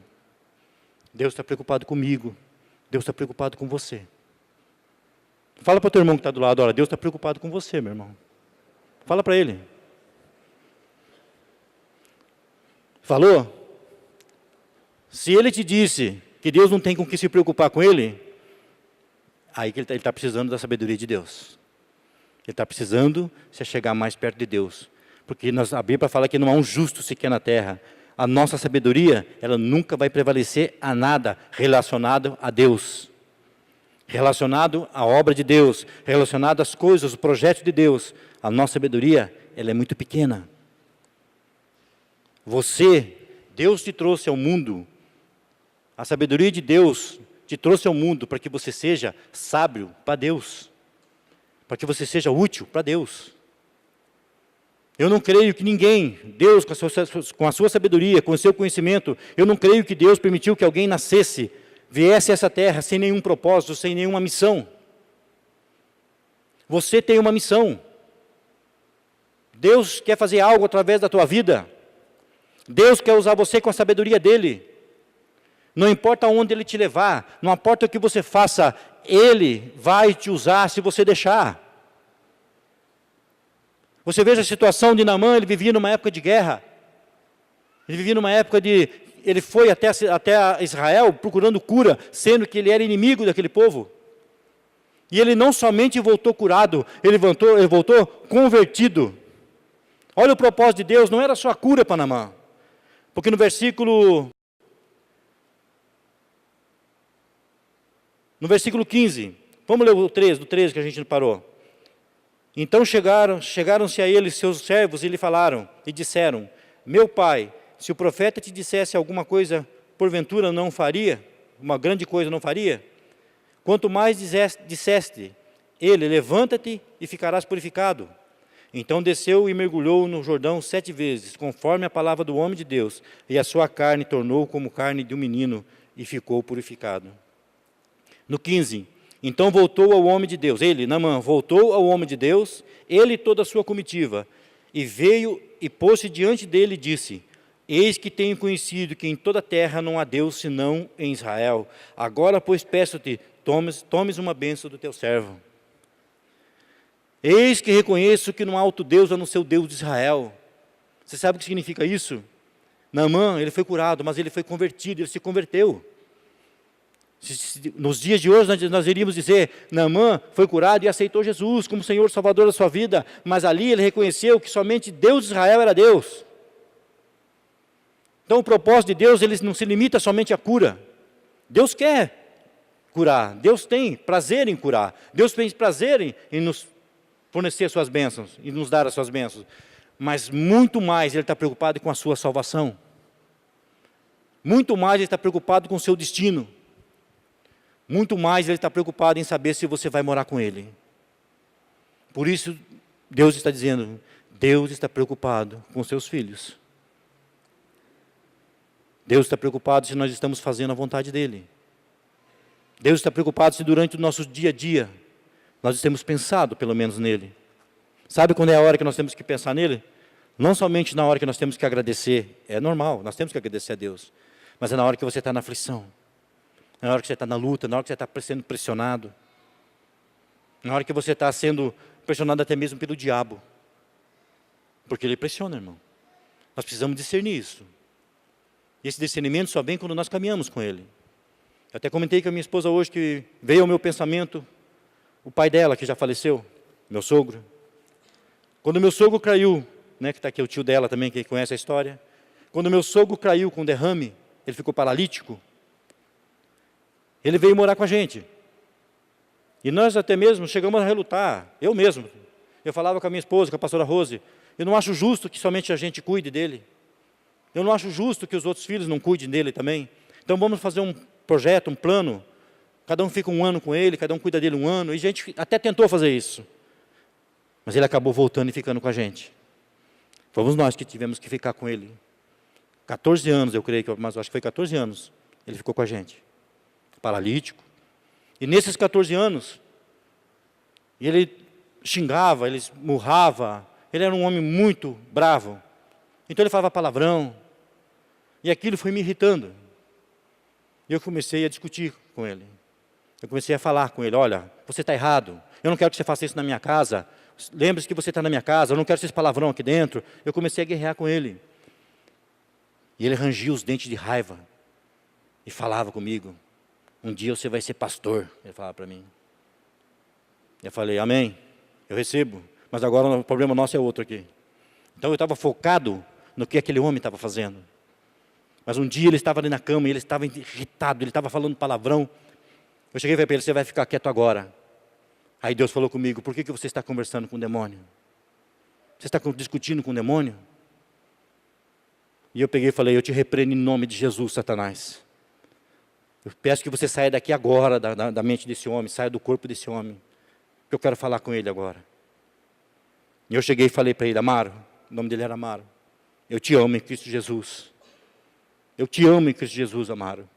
Deus está preocupado comigo. Deus está preocupado com você. Fala para o teu irmão que está do lado, olha, Deus está preocupado com você, meu irmão. Fala para ele. Falou? Se ele te disse que Deus não tem com que se preocupar com ele, aí que ele está precisando da sabedoria de Deus. Ele está precisando se chegar mais perto de Deus. Porque a Bíblia fala que não há um justo sequer na terra. A nossa sabedoria, ela nunca vai prevalecer a nada relacionado a Deus. Relacionado à obra de Deus, relacionado às coisas, os projetos de Deus. A nossa sabedoria, ela é muito pequena. Deus te trouxe ao mundo. A sabedoria de Deus te trouxe ao mundo para que você seja sábio para Deus. Para que você seja útil para Deus. Eu não creio que ninguém, Deus com a sua sabedoria, com o seu conhecimento, eu não creio que Deus permitiu que alguém nascesse, viesse a essa terra sem nenhum propósito, sem nenhuma missão. Você tem uma missão. Deus quer fazer algo através da tua vida. Deus quer usar você com a sabedoria dEle. Não importa onde Ele te levar, não importa o que você faça, Ele vai te usar se você deixar. Você veja a situação de Naamã, ele vivia numa época de guerra. Ele vivia numa época ele foi até Israel procurando cura, sendo que ele era inimigo daquele povo. E ele não somente voltou curado, ele voltou convertido. Olha o propósito de Deus, não era só a cura para Naamã. Porque no versículo 15, vamos ler do 13 que a gente não parou. Então chegaram-se a ele seus servos e lhe falaram, e disseram, meu pai, se o profeta te dissesse alguma coisa, porventura não faria? Uma grande coisa não faria? Quanto mais disseste, ele, levanta-te e ficarás purificado. Então desceu e mergulhou no Jordão 7 vezes, conforme a palavra do homem de Deus, e a sua carne tornou como carne de um menino, e ficou purificado. No 15, então voltou ao homem de Deus, ele, Naamã, voltou ao homem de Deus, ele e toda a sua comitiva, e veio e pôs-se diante dele e disse: eis que tenho conhecido que em toda a terra não há Deus senão em Israel. Agora, pois, peço-te, tomes uma bênção do teu servo. Eis que reconheço que não há outro Deus a não ser o Deus de Israel. Você sabe o que significa isso? Naamã, ele foi curado, mas ele foi convertido, ele se converteu. Nos dias de hoje nós iríamos dizer, Naamã foi curado e aceitou Jesus como Senhor e Salvador da sua vida, mas ali ele reconheceu que somente Deus de Israel era Deus. Então o propósito de Deus, ele não se limita somente à cura. Deus quer curar, Deus tem prazer em curar, Deus tem prazer em nos fornecer suas bênçãos e nos dar as suas bênçãos, mas muito mais ele está preocupado com a sua salvação, muito mais ele está preocupado com o seu destino, muito mais ele está preocupado em saber se você vai morar com ele. Por isso Deus está dizendo, Deus está preocupado com seus filhos, Deus está preocupado se nós estamos fazendo a vontade dele, Deus está preocupado se durante o nosso dia a dia nós temos pensado pelo menos nele. Sabe quando é a hora que nós temos que pensar nele? Não somente na hora que nós temos que agradecer, é normal, nós temos que agradecer a Deus, mas é na hora que você está na aflição, na hora que você está na luta, na hora que você está sendo pressionado, na hora que você está sendo pressionado até mesmo pelo diabo, porque ele pressiona, irmão. Nós precisamos discernir isso. E esse discernimento só vem quando nós caminhamos com ele. Eu até comentei com a minha esposa hoje que veio ao meu pensamento o pai dela, que já faleceu, meu sogro. Quando meu sogro caiu, né, que está aqui o tio dela também, que conhece a história. Quando meu sogro caiu com derrame, ele ficou paralítico. Ele veio morar com a gente. E nós até mesmo chegamos a relutar, eu mesmo. Eu falava com a minha esposa, com a pastora Rose, eu não acho justo que somente a gente cuide dele. Eu não acho justo que os outros filhos não cuidem dele também. Então vamos fazer um projeto, um plano. Cada um fica um ano com ele, cada um cuida dele um ano. E a gente até tentou fazer isso. Mas ele acabou voltando e ficando com a gente. Fomos nós que tivemos que ficar com ele. 14 anos, eu creio, mas acho que foi 14 anos. Ele ficou com a gente. Paralítico. E nesses 14 anos, ele xingava, ele murrava. Ele era um homem muito bravo. Então ele falava palavrão. E aquilo foi me irritando. E eu comecei a discutir com ele. Eu comecei a falar com ele, olha, você está errado, eu não quero que você faça isso na minha casa, lembre-se que você está na minha casa, eu não quero esses palavrão aqui dentro. Eu comecei a guerrear com ele. E ele rangia os dentes de raiva, e falava comigo, um dia você vai ser pastor, ele falava para mim. Eu falei, amém, eu recebo, mas agora o problema nosso é outro aqui. Então eu estava focado no que aquele homem estava fazendo. Mas um dia ele estava ali na cama, e ele estava irritado, ele estava falando palavrão. Eu cheguei e falei para ele, você vai ficar quieto agora. Aí Deus falou comigo, por que você está conversando com o demônio? Você está discutindo com o demônio? E eu peguei e falei, eu te repreendo em nome de Jesus, Satanás. Eu peço que você saia daqui agora, da mente desse homem, saia do corpo desse homem. Que eu quero falar com ele agora. E eu cheguei e falei para ele, Amaro, o nome dele era Amaro. Eu te amo em Cristo Jesus. Eu te amo em Cristo Jesus, Amaro.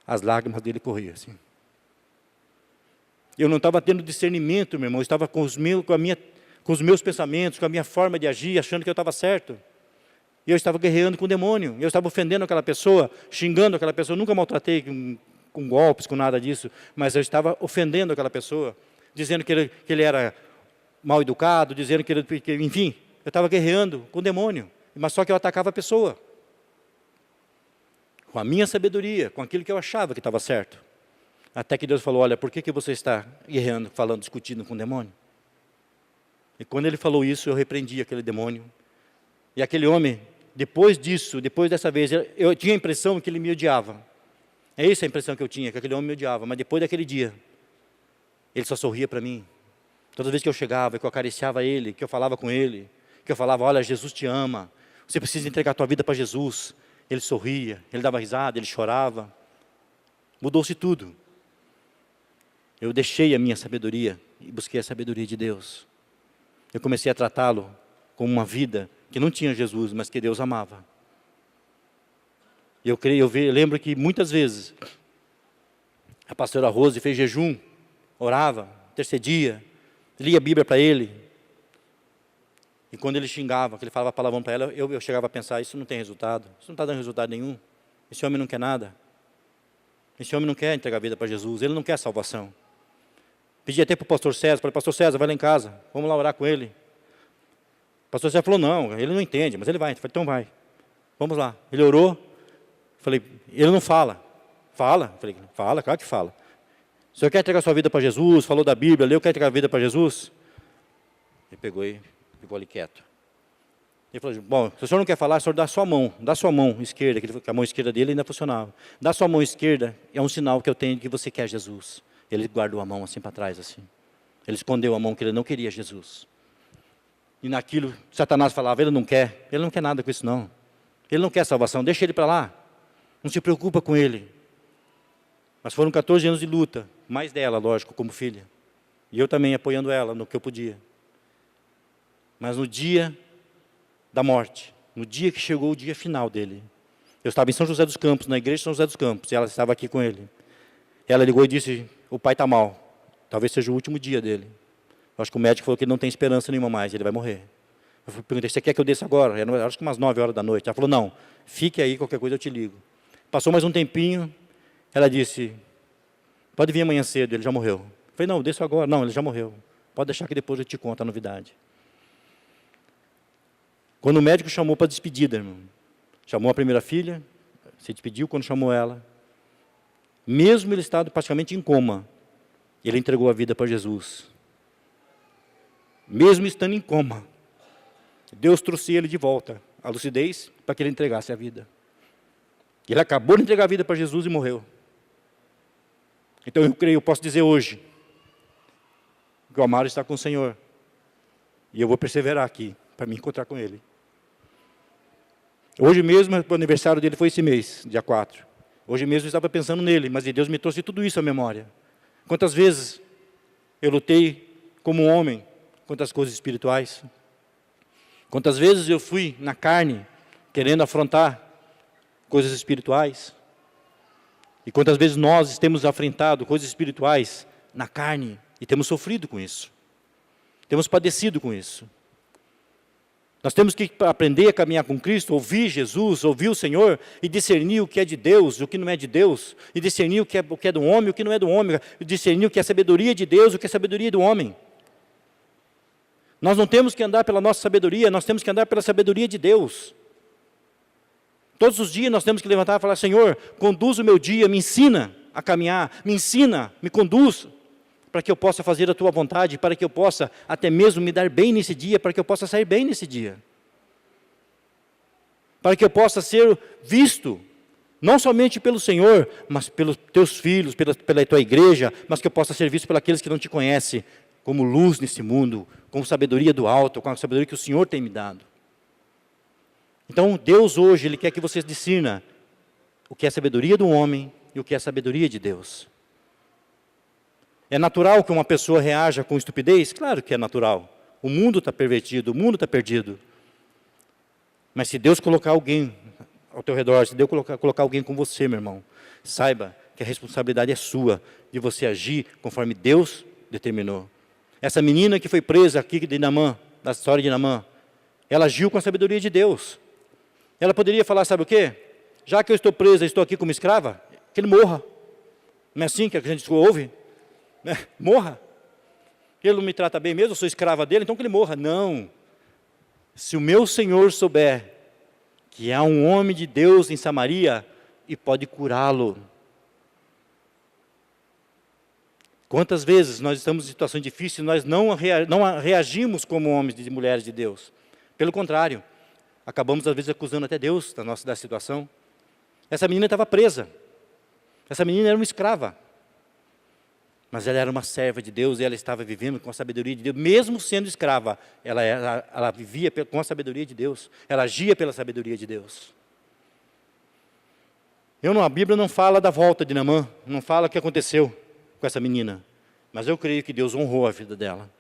As lágrimas dele corriam assim. Eu não estava tendo discernimento, meu irmão. Eu estava com os meus pensamentos, com a minha forma de agir, achando que eu estava certo. E eu estava guerreando com o demônio. Eu estava ofendendo aquela pessoa, xingando aquela pessoa. Eu nunca maltratei com golpes, com nada disso. Mas eu estava ofendendo aquela pessoa. Dizendo que ele era mal educado, dizendo que enfim. Eu estava guerreando com o demônio. Mas só que eu atacava a pessoa. Com a minha sabedoria, com aquilo que eu achava que estava certo. Até que Deus falou, olha, por que você está guerreando, falando, discutindo com o demônio? E quando ele falou isso, eu repreendi aquele demônio. E aquele homem, depois disso, depois dessa vez, eu tinha a impressão que ele me odiava. É essa a impressão que eu tinha, que aquele homem me odiava. Mas depois daquele dia, ele só sorria para mim. Toda vez que eu chegava, que eu acariciava ele, que eu falava com ele, que eu falava, olha, Jesus te ama, você precisa entregar a tua vida para Jesus. Ele sorria, ele dava risada, ele chorava. Mudou-se tudo. Eu deixei a minha sabedoria e busquei a sabedoria de Deus. Eu comecei a tratá-lo como uma vida que não tinha Jesus, mas que Deus amava. Eu lembro que muitas vezes a pastora Rose fez jejum, orava, intercedia, lia a Bíblia para ele. E quando ele xingava, que ele falava palavrão para ela, eu chegava a pensar, isso não tem resultado, isso não está dando resultado nenhum. Esse homem não quer nada. Esse homem não quer entregar a vida para Jesus, ele não quer salvação. Pedi até para o pastor César, falei, pastor César, vai lá em casa, vamos lá orar com ele. O pastor César falou, não, ele não entende, mas ele vai. Eu falei, então vai, vamos lá. Ele orou, falei, ele não fala. Fala? Falei, fala, claro que fala. O senhor quer entregar sua vida para Jesus, falou da Bíblia, leu, quer entregar a vida para Jesus? Ele pegou e ficou ali quieto. Ele falou, bom, se o senhor não quer falar, o senhor dá a sua mão esquerda, que a mão esquerda dele ainda funcionava. Dá a sua mão esquerda, é um sinal que eu tenho que você quer Jesus. Ele guardou a mão assim para trás, assim. Ele escondeu a mão que ele não queria Jesus. E naquilo, Satanás falava, ele não quer nada com isso não. Ele não quer salvação, deixa ele para lá. Não se preocupa com ele. Mas foram 14 anos de luta, mais dela, lógico, como filha. E eu também apoiando ela no que eu podia. Mas no dia da morte, no dia que chegou o dia final dele, eu estava em São José dos Campos, na igreja de São José dos Campos, e ela estava aqui com ele. Ela ligou e disse, o pai está mal, talvez seja o último dia dele. Eu acho que o médico falou que ele não tem esperança nenhuma mais, ele vai morrer. Eu perguntei, você quer que eu desça agora? Era, acho que umas 9 horas da noite. Ela falou, não, fique aí, qualquer coisa eu te ligo. Passou mais um tempinho, ela disse, pode vir amanhã cedo, ele já morreu. Eu falei, não, eu desço agora. Não, ele já morreu. Pode deixar que depois eu te conto a novidade. Quando o médico chamou para despedida, irmão, chamou a primeira filha, se despediu quando chamou ela. Mesmo ele estado praticamente em coma, ele entregou a vida para Jesus. Mesmo estando em coma, Deus trouxe ele de volta à lucidez para que ele entregasse a vida. Ele acabou de entregar a vida para Jesus e morreu. Então eu creio, eu posso dizer hoje, que o Amaro está com o Senhor. E eu vou perseverar aqui, para me encontrar com Ele. Hoje mesmo, o aniversário dele foi esse mês, dia 4. Hoje mesmo eu estava pensando nele, mas Deus me trouxe tudo isso à memória. Quantas vezes eu lutei como um homem contra as coisas espirituais. Quantas vezes eu fui na carne, querendo afrontar coisas espirituais. E quantas vezes nós temos afrontado coisas espirituais na carne e temos sofrido com isso. Temos padecido com isso. Nós temos que aprender a caminhar com Cristo, ouvir Jesus, ouvir o Senhor e discernir o que é de Deus, o que não é de Deus, e discernir o que é do homem, o que não é do homem, e discernir o que é sabedoria de Deus, o que é sabedoria do homem. Nós não temos que andar pela nossa sabedoria, nós temos que andar pela sabedoria de Deus. Todos os dias nós temos que levantar e falar, Senhor, conduz o meu dia, me ensina a caminhar, me ensina, me conduz, para que eu possa fazer a Tua vontade, para que eu possa até mesmo me dar bem nesse dia, para que eu possa sair bem nesse dia. Para que eu possa ser visto, não somente pelo Senhor, mas pelos Teus filhos, pela Tua igreja, mas que eu possa ser visto por aqueles que não Te conhecem, como luz nesse mundo, com sabedoria do alto, com a sabedoria que o Senhor tem me dado. Então, Deus hoje, Ele quer que você discirna o que é sabedoria do homem e o que é sabedoria de Deus. É natural que uma pessoa reaja com estupidez? Claro que é natural. O mundo está pervertido, o mundo está perdido. Mas se Deus colocar alguém ao teu redor, se Deus colocar alguém com você, meu irmão, saiba que a responsabilidade é sua, de você agir conforme Deus determinou. Essa menina que foi presa aqui de Naamã, da história de Naamã, ela agiu com a sabedoria de Deus. Ela poderia falar, sabe o quê? Já que eu estou presa, estou aqui como escrava, que ele morra. Não é assim que a gente ouve? Morra. Ele não me trata bem mesmo, eu sou escrava dele, então que ele morra. Não. Se o meu Senhor souber que há um homem de Deus em Samaria e pode curá-lo. Quantas vezes nós estamos em situações difíceis e nós não reagimos como homens e mulheres de Deus. Pelo contrário, acabamos às vezes acusando até Deus da situação. Essa menina estava presa. Essa menina era uma escrava. Mas ela era uma serva de Deus e ela estava vivendo com a sabedoria de Deus. Mesmo sendo escrava, ela vivia com a sabedoria de Deus. Ela agia pela sabedoria de Deus. A Bíblia não fala da volta de Naamã, não fala o que aconteceu com essa menina. Mas eu creio que Deus honrou a vida dela,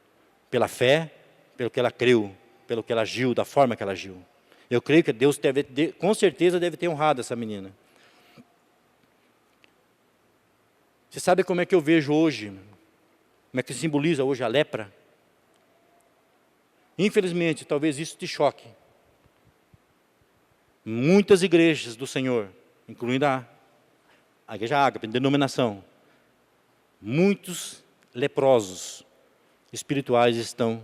pela fé, pelo que ela creu, pelo que ela agiu, da forma que ela agiu. Eu creio que Deus com certeza deve ter honrado essa menina. Você sabe como é que eu vejo hoje, como é que simboliza hoje a lepra? Infelizmente, talvez isso te choque. Muitas igrejas do Senhor, incluindo a Igreja Ágape, a denominação, muitos leprosos espirituais estão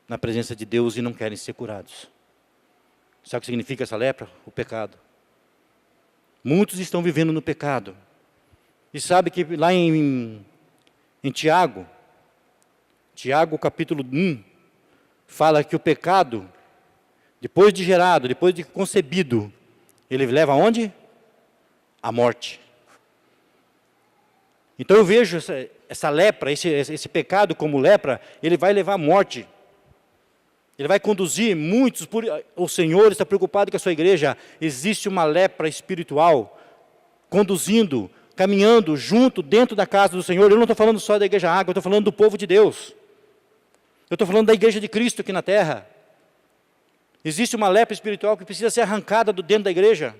na presença de Deus e não querem ser curados. Sabe o que significa essa lepra? O pecado. Muitos estão vivendo no pecado. E sabe que lá em Tiago capítulo 1, fala que o pecado, depois de gerado, depois de concebido, ele leva aonde? A morte. Então eu vejo essa lepra, esse pecado como lepra, ele vai levar à morte. Ele vai conduzir muitos, o Senhor está preocupado com a sua igreja. Existe uma lepra espiritual, conduzindo, caminhando junto, dentro da casa do Senhor. Eu não estou falando só da Igreja Água, eu estou falando do povo de Deus. Eu estou falando da igreja de Cristo aqui na terra. Existe uma lepra espiritual que precisa ser arrancada do dentro da igreja.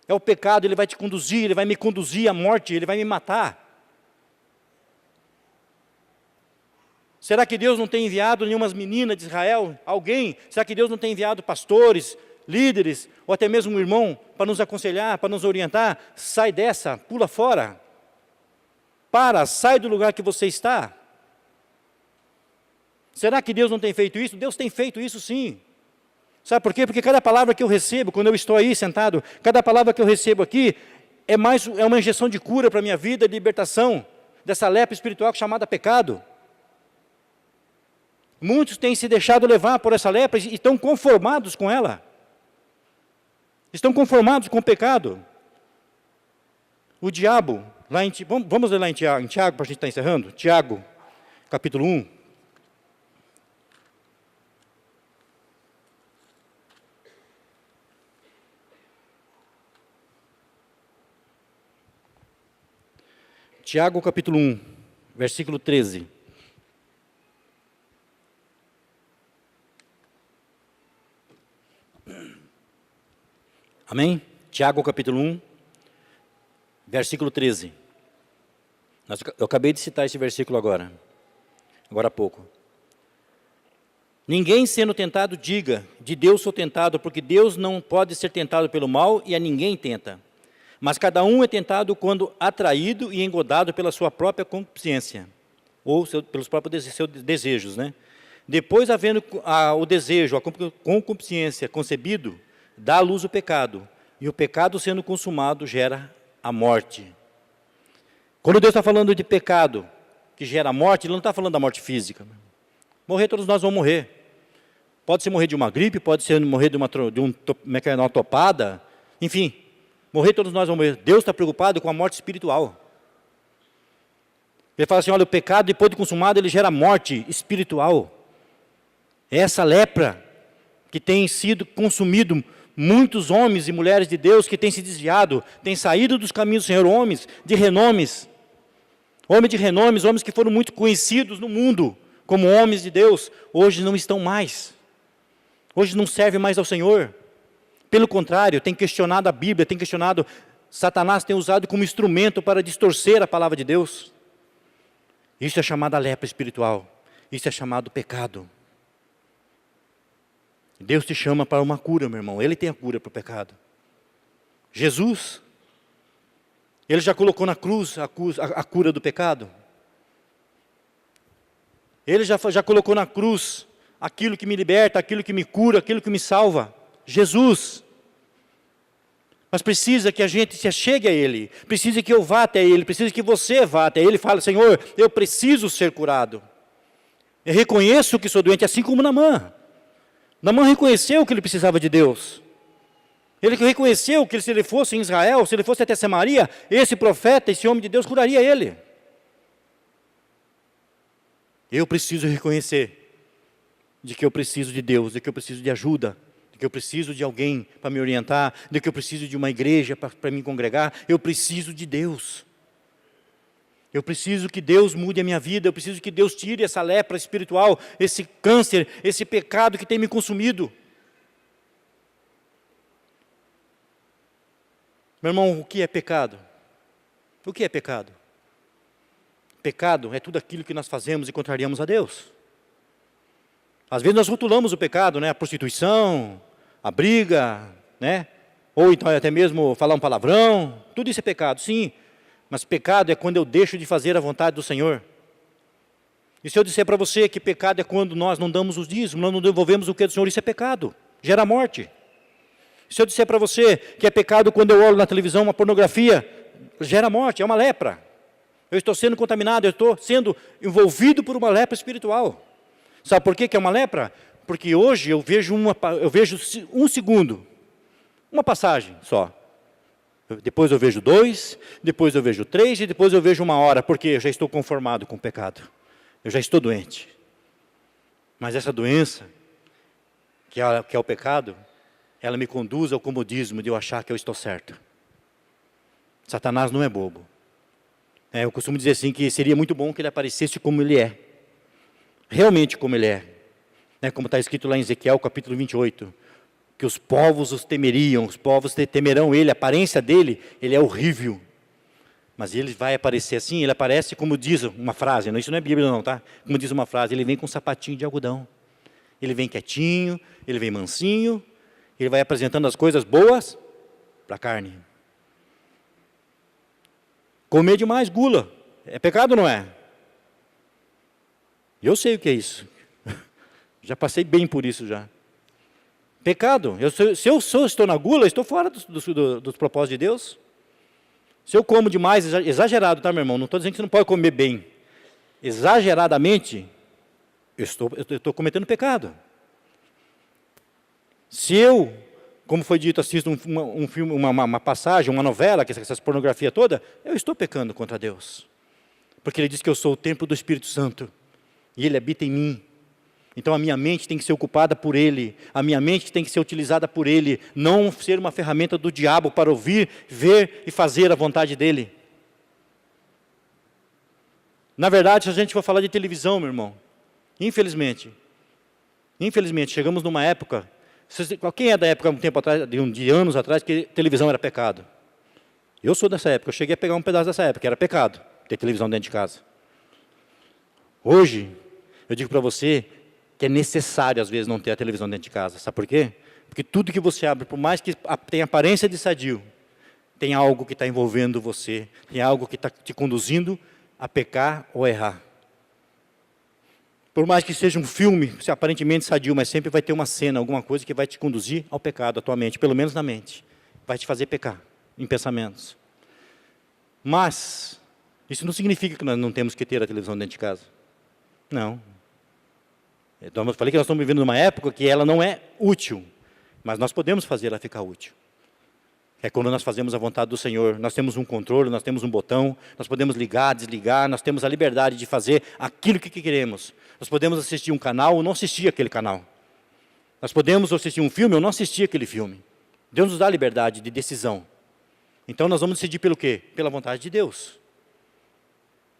É o pecado, ele vai te conduzir, ele vai me conduzir à morte, ele vai me matar. Será que Deus não tem enviado nenhumas meninas de Israel? Alguém? Será que Deus não tem enviado pastores, líderes, ou até mesmo um irmão, para nos aconselhar, para nos orientar? Sai dessa, pula fora. Sai do lugar que você está. Será que Deus não tem feito isso? Deus tem feito isso sim. Sabe por quê? Porque cada palavra que eu recebo, quando eu estou aí sentado, cada palavra que eu recebo aqui, é uma injeção de cura para a minha vida, de libertação, dessa lepra espiritual chamada pecado. Muitos têm se deixado levar por essa lepra e estão conformados com ela. Estão conformados com o pecado. O diabo, vamos ler lá em Tiago, para a gente estar encerrando? Tiago, capítulo 1. Tiago, capítulo 1, versículo 13. Amém? Tiago, capítulo 1, versículo 13. Eu acabei de citar esse versículo agora há pouco. Ninguém sendo tentado diga, de Deus sou tentado, porque Deus não pode ser tentado pelo mal e a ninguém tenta. Mas cada um é tentado quando atraído e engodado pela sua própria concupiscência, ou pelos próprios seus desejos, né? Depois, havendo o desejo, a concupiscência concebido, dá à luz o pecado, e o pecado sendo consumado gera a morte. Quando Deus está falando de pecado que gera morte, Ele não está falando da morte física. Morrer, todos nós vamos morrer. Pode ser morrer de uma gripe, pode ser morrer de uma topada, enfim, morrer todos nós vamos morrer. Deus está preocupado com a morte espiritual. Ele fala assim, olha, o pecado depois de consumado, ele gera morte espiritual. Essa lepra que tem sido consumido muitos homens e mulheres de Deus que têm se desviado, têm saído dos caminhos do Senhor, homens de renomes, homens que foram muito conhecidos no mundo como homens de Deus, hoje não estão mais. Hoje não servem mais ao Senhor. Pelo contrário, tem questionado a Bíblia, Satanás tem usado como instrumento para distorcer a palavra de Deus. Isso é chamado a lepra espiritual. Isso é chamado pecado. Deus te chama para uma cura, meu irmão. Ele tem a cura para o pecado. Jesus, Ele já colocou na cruz a cura do pecado. Ele já colocou na cruz aquilo que me liberta, aquilo que me cura, aquilo que me salva. Jesus. Mas precisa que a gente se achegue a Ele, precisa que eu vá até Ele, precisa que você vá até Ele e fale, Senhor, eu preciso ser curado. Eu reconheço que sou doente, assim como Naamã. Naamã reconheceu que ele precisava de Deus. Ele reconheceu que se ele fosse em Israel, se ele fosse até Samaria, esse profeta, esse homem de Deus curaria ele. Eu preciso reconhecer de que eu preciso de Deus, de que eu preciso de ajuda, de que eu preciso de alguém para me orientar, de que eu preciso de uma igreja para me congregar. Eu preciso de Deus. Eu preciso que Deus mude a minha vida, eu preciso que Deus tire essa lepra espiritual, esse câncer, esse pecado que tem me consumido. Meu irmão, o que é pecado? O que é pecado? Pecado é tudo aquilo que nós fazemos e contrariamos a Deus. Às vezes nós rotulamos o pecado, né? A prostituição, a briga, né? Ou então até mesmo falar um palavrão, tudo isso é pecado, sim. Mas pecado é quando eu deixo de fazer a vontade do Senhor. E se eu disser para você que pecado é quando nós não damos os dízimos, nós não devolvemos o que é do Senhor, isso é pecado, gera morte. Se eu disser para você que é pecado quando eu olho na televisão uma pornografia, gera morte, é uma lepra. Eu estou sendo contaminado, eu estou sendo envolvido por uma lepra espiritual. Sabe por que é uma lepra? Porque hoje eu vejo um segundo, uma passagem só. Depois eu vejo 2, depois eu vejo 3 e depois eu vejo 1 hora, porque eu já estou conformado com o pecado. Eu já estou doente. Mas essa doença, que é o pecado, ela me conduz ao comodismo de eu achar que eu estou certo. Satanás não é bobo. Eu costumo dizer assim, que seria muito bom que ele aparecesse como ele é. Realmente como ele é. Como está escrito lá em Ezequiel, capítulo 28. Que os povos os temeriam, os povos temerão ele, a aparência dele, ele é horrível. Mas ele vai aparecer assim, ele aparece como diz uma frase, isso não é Bíblia não, tá? Como diz uma frase, ele vem com um sapatinho de algodão. Ele vem quietinho, ele vem mansinho, ele vai apresentando as coisas boas para a carne. Comer demais, gula, é pecado ou não é? Eu sei o que é isso. Já passei bem por isso já. Pecado. Se eu estou na gula, estou fora dos propósitos de Deus. Se eu como demais, exagerado, tá, meu irmão? Não estou dizendo que você não pode comer bem. Exageradamente, eu estou cometendo pecado. Se eu, como foi dito, assisto um filme, uma passagem, uma novela, que essa pornografia toda, eu estou pecando contra Deus. Porque Ele diz que eu sou o templo do Espírito Santo. E Ele habita em mim. Então a minha mente tem que ser ocupada por Ele, a minha mente tem que ser utilizada por Ele, não ser uma ferramenta do diabo para ouvir, ver e fazer a vontade dEle. Na verdade, se a gente for falar de televisão, meu irmão, infelizmente, chegamos numa época, quem é da época, um tempo atrás, de anos atrás, que televisão era pecado? Eu sou dessa época, eu cheguei a pegar um pedaço dessa época, era pecado ter televisão dentro de casa. Hoje, eu digo para você, que é necessário, às vezes, não ter a televisão dentro de casa. Sabe por quê? Porque tudo que você abre, por mais que tenha aparência de sadio, tem algo que está envolvendo você, tem algo que está te conduzindo a pecar ou a errar. Por mais que seja um filme, se aparentemente sadio, mas sempre vai ter uma cena, alguma coisa que vai te conduzir ao pecado, à tua mente, pelo menos na mente. Vai te fazer pecar em pensamentos. Mas, isso não significa que nós não temos que ter a televisão dentro de casa. Não. Então, eu falei que nós estamos vivendo numa época que ela não é útil, mas nós podemos fazer ela ficar útil. É quando nós fazemos a vontade do Senhor, nós temos um controle, nós temos um botão, nós podemos ligar, desligar, nós temos a liberdade de fazer aquilo que queremos. Nós podemos assistir um canal ou não assistir aquele canal. Nós podemos assistir um filme ou não assistir aquele filme. Deus nos dá liberdade de decisão. Então nós vamos decidir pelo quê? Pela vontade de Deus.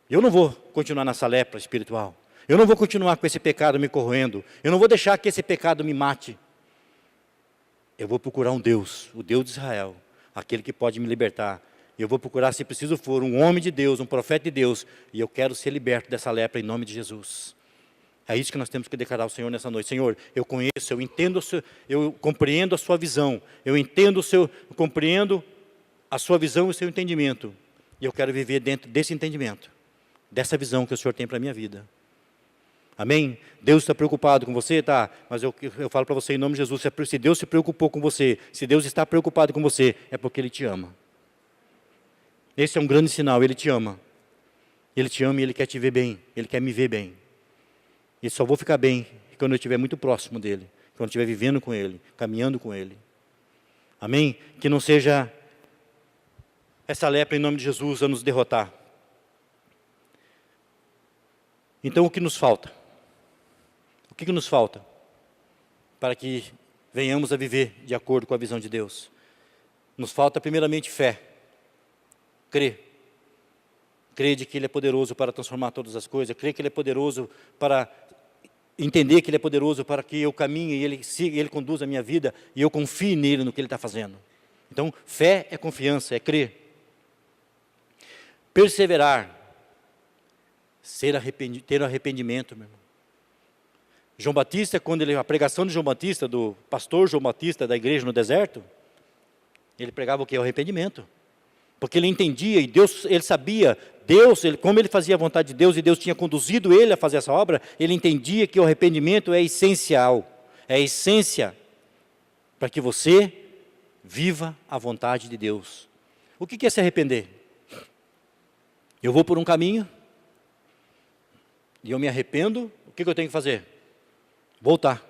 Eu não vou continuar nessa lepra espiritual. Eu não vou continuar com esse pecado me corroendo. Eu não vou deixar que esse pecado me mate. Eu vou procurar um Deus, o Deus de Israel, aquele que pode me libertar. Eu vou procurar, se preciso for, um homem de Deus, um profeta de Deus, e eu quero ser liberto dessa lepra em nome de Jesus. É isso que nós temos que declarar ao Senhor nessa noite. Senhor, eu conheço, eu entendo, eu compreendo a sua visão, eu compreendo a sua visão e o seu entendimento, e eu quero viver dentro desse entendimento, dessa visão que o Senhor tem para a minha vida. Amém? Deus está preocupado com você? Tá, mas eu falo para você em nome de Jesus, se Deus se preocupou com você, se Deus está preocupado com você, é porque Ele te ama. Esse é um grande sinal, Ele te ama. Ele te ama e Ele quer te ver bem, Ele quer me ver bem. E só vou ficar bem quando eu estiver muito próximo dEle, quando eu estiver vivendo com Ele, caminhando com Ele. Amém? Que não seja essa lepra em nome de Jesus a nos derrotar. Então o que nos falta? O que nos falta para que venhamos a viver de acordo com a visão de Deus? Nos falta primeiramente fé, crer Crer de que Ele é poderoso para transformar todas as coisas. Crer que Ele é poderoso para entender que Ele é poderoso para que eu caminhe e Ele siga, Ele conduza a minha vida e eu confie nele, no que Ele está fazendo. Então, fé é confiança, é crer. Perseverar. Ter arrependimento, meu irmão. João Batista, a pregação de João Batista, do pastor João Batista da igreja no deserto, ele pregava o que? O arrependimento. Porque ele entendia, e Deus, ele sabia, como ele fazia a vontade de Deus, e Deus tinha conduzido ele a fazer essa obra, ele entendia que o arrependimento é essencial, é a essência para que você viva a vontade de Deus. O que é se arrepender? Eu vou por um caminho, e eu me arrependo, o que eu tenho que fazer? Voltar.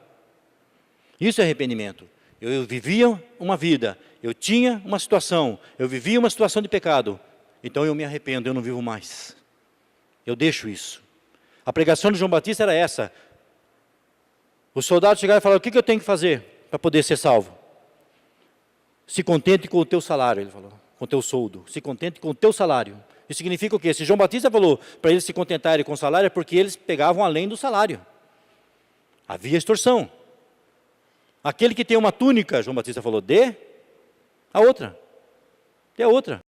Isso é arrependimento. Eu vivia uma vida, eu tinha uma situação, eu vivia uma situação de pecado, então eu me arrependo, eu não vivo mais. Eu deixo isso. A pregação de João Batista era essa. Os soldados chegaram e falaram, o que eu tenho que fazer para poder ser salvo? Se contente com o teu salário, ele falou, com o teu soldo. Se contente com o teu salário. Isso significa o quê? Se João Batista falou para eles se contentarem com o salário, é porque eles pegavam além do salário. Havia extorsão. Aquele que tem uma túnica, João Batista falou, dê a outra. Dê a outra.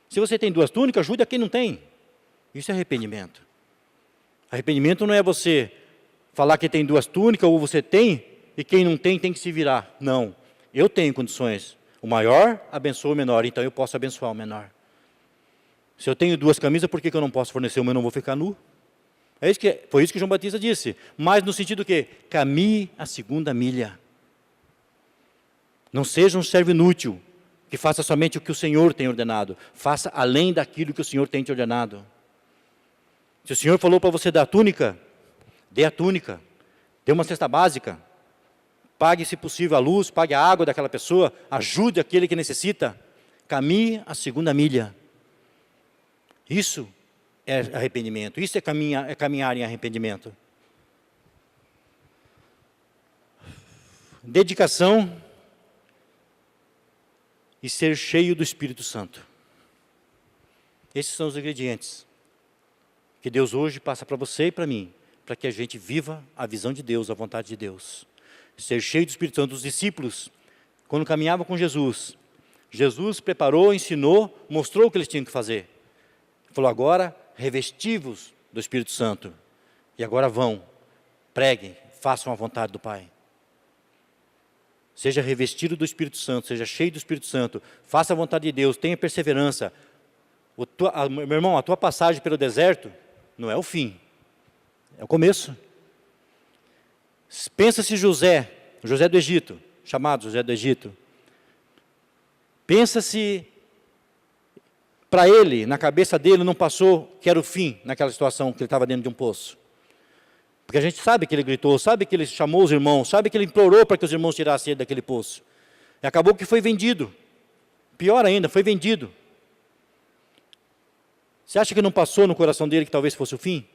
Se você tem 2 túnicas, ajude a quem não tem. Isso é arrependimento. Arrependimento não é você falar que tem 2 túnicas, ou você tem, e quem não tem, tem que se virar. Não. Eu tenho condições. O maior abençoa o menor, então eu posso abençoar o menor. Se eu tenho 2 camisas, por que eu não posso fornecer uma e não vou ficar nu? Foi isso que João Batista disse. Mas no sentido que caminhe a 2ª milha. Não seja um servo inútil, que faça somente o que o Senhor tem ordenado. Faça além daquilo que o Senhor tem te ordenado. Se o Senhor falou para você dar a túnica, dê a túnica. Dê uma cesta básica. Pague, se possível, a luz, pague a água daquela pessoa. Ajude aquele que necessita. Caminhe a 2ª milha. Isso é arrependimento. Isso é caminhar em arrependimento. Dedicação e ser cheio do Espírito Santo. Esses são os ingredientes que Deus hoje passa para você e para mim, para que a gente viva a visão de Deus, a vontade de Deus. Ser cheio do Espírito Santo. Os discípulos, quando caminhavam com Jesus, Jesus preparou, ensinou, mostrou o que eles tinham que fazer. Ele falou, agora revestivos do Espírito Santo. E agora vão, preguem, façam a vontade do Pai. Seja revestido do Espírito Santo, seja cheio do Espírito Santo, faça a vontade de Deus, tenha perseverança. Meu irmão, a tua passagem pelo deserto não é o fim, é o começo. Pensa se José do Egito, chamado José do Egito, pensa se para ele, na cabeça dele, não passou que era o fim naquela situação que ele estava dentro de um poço. Porque a gente sabe que ele gritou, sabe que ele chamou os irmãos, sabe que ele implorou para que os irmãos tirassem ele daquele poço. E acabou que foi vendido. Pior ainda, foi vendido. Você acha que não passou no coração dele que talvez fosse o fim?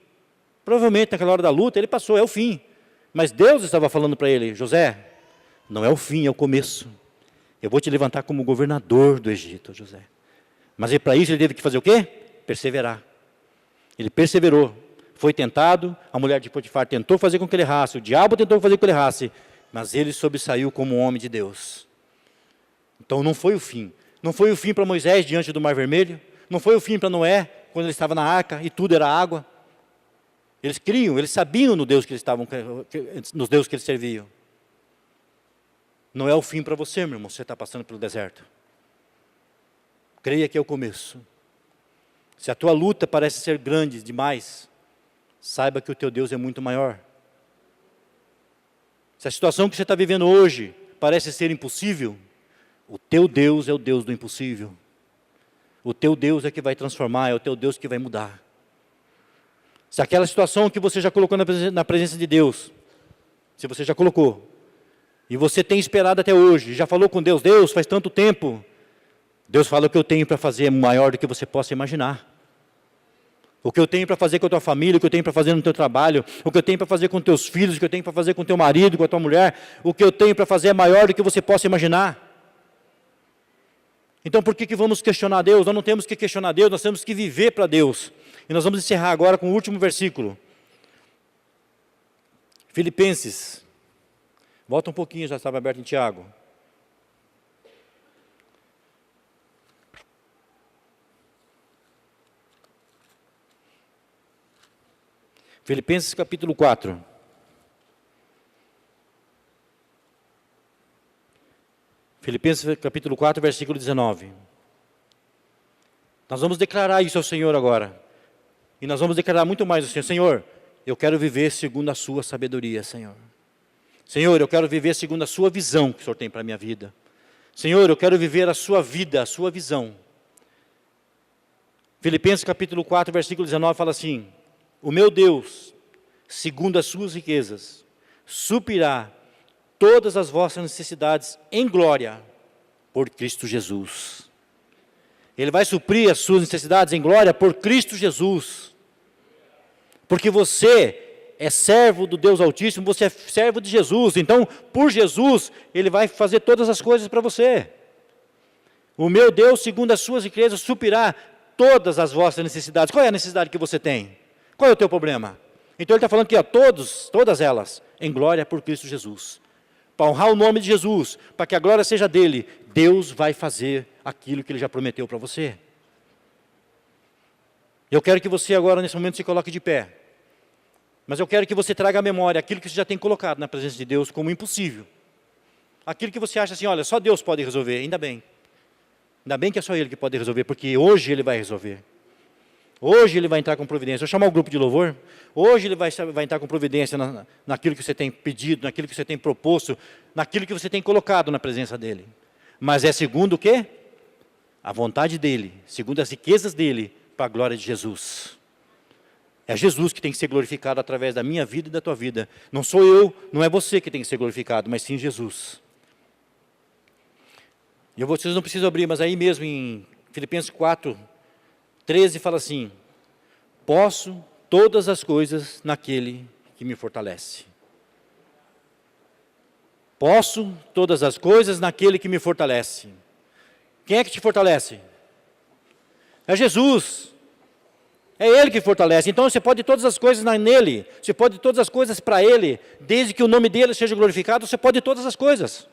Provavelmente naquela hora da luta ele passou, é o fim. Mas Deus estava falando para ele, José, não é o fim, é o começo. Eu vou te levantar como governador do Egito, José. Mas para isso ele teve que fazer o quê? Perseverar. Ele perseverou. Foi tentado, a mulher de Potifar tentou fazer com que ele errasse, o diabo tentou fazer com que ele errasse, mas ele sobressaiu como um homem de Deus. Então não foi o fim. Não foi o fim para Moisés diante do Mar Vermelho, não foi o fim para Noé, quando ele estava na arca e tudo era água. Eles criam, eles sabiam no Deus que eles estavam, nos Deus que eles serviam. Não é o fim para você, meu irmão, se você está passando pelo deserto. Creia que é o começo. Se a tua luta parece ser grande demais, saiba que o teu Deus é muito maior. Se a situação que você está vivendo hoje parece ser impossível, o teu Deus é o Deus do impossível. O teu Deus é que vai transformar, é o teu Deus que vai mudar. Se aquela situação que você já colocou na presença de Deus, se você já colocou, e você tem esperado até hoje, já falou com Deus, Deus, faz tanto tempo, Deus fala: o que eu tenho para fazer é maior do que você possa imaginar. O que eu tenho para fazer com a tua família, o que eu tenho para fazer no teu trabalho, o que eu tenho para fazer com teus filhos, o que eu tenho para fazer com teu marido, com a tua mulher, o que eu tenho para fazer é maior do que você possa imaginar. Então por que vamos questionar Deus? Nós não temos que questionar Deus, nós temos que viver para Deus. E nós vamos encerrar agora com o último versículo. Filipenses. Volta um pouquinho, já estava aberto em Tiago. Filipenses capítulo 4. Filipenses capítulo 4, versículo 19. Nós vamos declarar isso ao Senhor agora. E nós vamos declarar muito mais ao Senhor. Senhor, eu quero viver segundo a sua sabedoria, Senhor. Senhor, eu quero viver segundo a sua visão que o Senhor tem para a minha vida. Senhor, eu quero viver a sua vida, a sua visão. Filipenses capítulo 4, versículo 19 fala assim: o meu Deus, segundo as suas riquezas, suprirá todas as vossas necessidades em glória por Cristo Jesus. Ele vai suprir as suas necessidades em glória por Cristo Jesus. Porque você é servo do Deus Altíssimo, você é servo de Jesus. Então, por Jesus, Ele vai fazer todas as coisas para você. O meu Deus, segundo as suas riquezas, suprirá todas as vossas necessidades. Qual é a necessidade que você tem? Qual é o teu problema? Então Ele está falando aqui, ó, todas elas, em glória por Cristo Jesus. Para honrar o nome de Jesus, para que a glória seja dEle, Deus vai fazer aquilo que Ele já prometeu para você. Eu quero que você agora, nesse momento, se coloque de pé. Mas eu quero que você traga à memória aquilo que você já tem colocado na presença de Deus como impossível. Aquilo que você acha assim, olha, só Deus pode resolver, ainda bem. Ainda bem que é só Ele que pode resolver, porque hoje Ele vai resolver. Hoje Ele vai entrar com providência. Vou chamar o grupo de louvor. Hoje Ele vai entrar com providência naquilo que você tem pedido, naquilo que você tem proposto, naquilo que você tem colocado na presença dEle. Mas é segundo o quê? A vontade dEle, segundo as riquezas dEle, para a glória de Jesus. É Jesus que tem que ser glorificado através da minha vida e da tua vida. Não sou eu, não é você que tem que ser glorificado, mas sim Jesus. E vocês não precisam abrir, mas aí mesmo em Filipenses 4, 13 fala assim: posso todas as coisas naquele que me fortalece. Posso todas as coisas naquele que me fortalece. Quem é que te fortalece? É Jesus. É Ele que fortalece. Então você pode todas as coisas nele. Você pode todas as coisas para Ele. Desde que o nome dEle seja glorificado, você pode todas as coisas.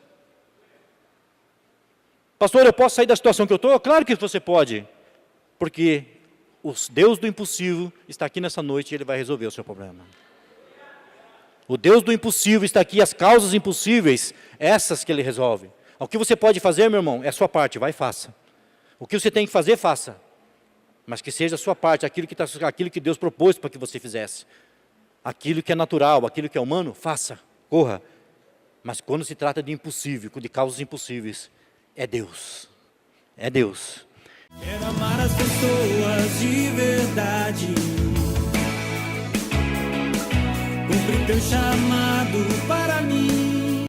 Pastor, eu posso sair da situação que eu estou? Claro que você pode. Porque o Deus do impossível está aqui nessa noite e Ele vai resolver o seu problema. O Deus do impossível está aqui, as causas impossíveis, essas que Ele resolve. O que você pode fazer, meu irmão, é a sua parte, vai e faça. O que você tem que fazer, faça. Mas que seja a sua parte, aquilo que Deus propôs para que você fizesse. Aquilo que é natural, aquilo que é humano, faça, corra. Mas quando se trata de impossível, de causas impossíveis, é Deus. É Deus. Quero amar as pessoas de verdade, cumprir teu chamado para mim.